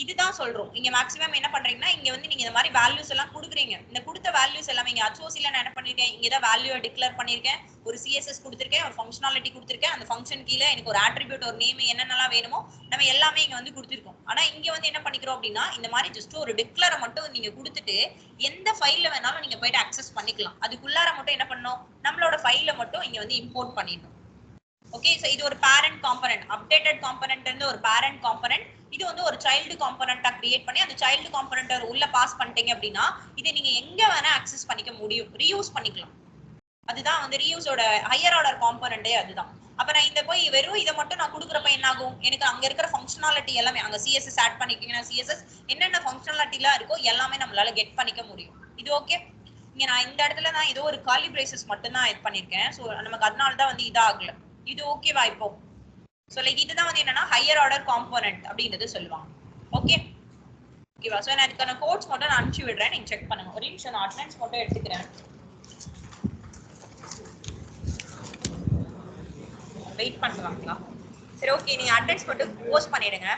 இதுதான் சொல்றோம். இங்க மேக்ஸிமம் என்ன பண்றீங்கன்னா இங்க வந்து நீங்க இந்த மாதிரி வேல்யூஸ் எல்லாம் கொடுக்குறீங்க. இந்த கொடுத்த வேல்யூஸ் எல்லாமே இங்க HOC-ல நான் என்ன பண்ணிருக்கேன், இங்க தான் வேல்யூவை டிக்ளேர் பண்ணிருக்கேன், ஒரு சிஎஸ்எஸ் கொடுத்திருக்கேன், ஒரு ஃபங்க்ஷனாலிட்டி கொடுத்திருக்கேன், அந்த ஃபங்க்ஷன் கீழே எனக்கு ஒரு ஆட்ரிபியூட், ஒரு நேம், என்னென்னலாம் வேணுமோ நம்ம எல்லாமே இங்க வந்து கொடுத்திருக்கோம். ஆனா இங்க வந்து என்ன பண்ணிக்கிறோம் அப்படின்னா இந்த மாதிரி ஜஸ்ட் ஒரு டிக்ளேரை மட்டும் நீங்க கொடுத்துட்டு எந்த ஃபைல்ல வேணாலும் நீங்க போயிட்டு அக்சஸ் பண்ணிக்கலாம். அதுக்குள்ளார மட்டும் என்ன பண்ணணும், நம்மளோட ஃபைல மட்டும் இங்க வந்து இம்போர்ட் பண்ணிடணும். ஓகே, சோ இது ஒரு பேரண்ட் காம்பனன்ட், அப்டேட்டட் காம்பனன்ட் இருந்து ஒரு பேரண்ட் காம்பனன்ட். இது வந்து ஒரு சைல்டு காம்பனன்ட்டா கிரியேட் பண்ணி அந்த சைல்டு காம்பனன்ட் உள்ள பாஸ் பண்ணிட்டீங்க அப்படின்னா இதை நீங்க எங்க வேணா அக்சஸ் பண்ணிக்க முடியும், ரீயூஸ் பண்ணிக்கலாம். அதுதான் வந்து ரீயூஸோட ஹையர் ஆர்டர் காம்பனன்ட்டே அதுதான். அப்ப நான் இந்த போய் வெறும் இதை மட்டும் நான் கொடுக்குறப்ப என்ன ஆகும், எனக்கு அங்க இருக்கிற ஃபங்க்ஷனாலிட்டி எல்லாமே அங்க சிஎஸ்எஸ் ஆட் பண்ணிக்கிங்கன்னா சிஎஸ்எஸ் என்னென்ன ஃபங்க்ஷனாலிட்டிலாம் இருக்கோ எல்லாமே நம்மளால கெட் பண்ணிக்க முடியும். இது ஓகே. இங்க நான் இந்த இடத்துல நான் ஏதோ ஒரு கார்லி பிரேசஸ் மட்டும் தான் ஆட் பண்ணிருக்கேன். சோ நமக்கு அதனால தான் வந்து இதாகல. இது ஓகேவா இப்போ? சோ லைக் இதுதான் வந்து என்னன்னா ஹையர் ஆர்டர் காம்போனன்ட் அப்படின்றது சொல்லுவாங்க. ஓகே ஓகேவா? சோ நான் இதுக்கான கோட்ஸ் மட்டும் நான் அனுப்பிச்சு விடுறேன், நீங்க செக் பண்ணுங்க. ஒரு நிமிஷம் நான் அட்டெண்டன்ஸ் மட்டும் எடுத்துக்கிறேன். வெயிட் பண்றாங்களா? சரி ஓகே, நீங்க அட்டெண்டன்ஸ் மட்டும் போஸ்ட் பண்ணிடுங்க.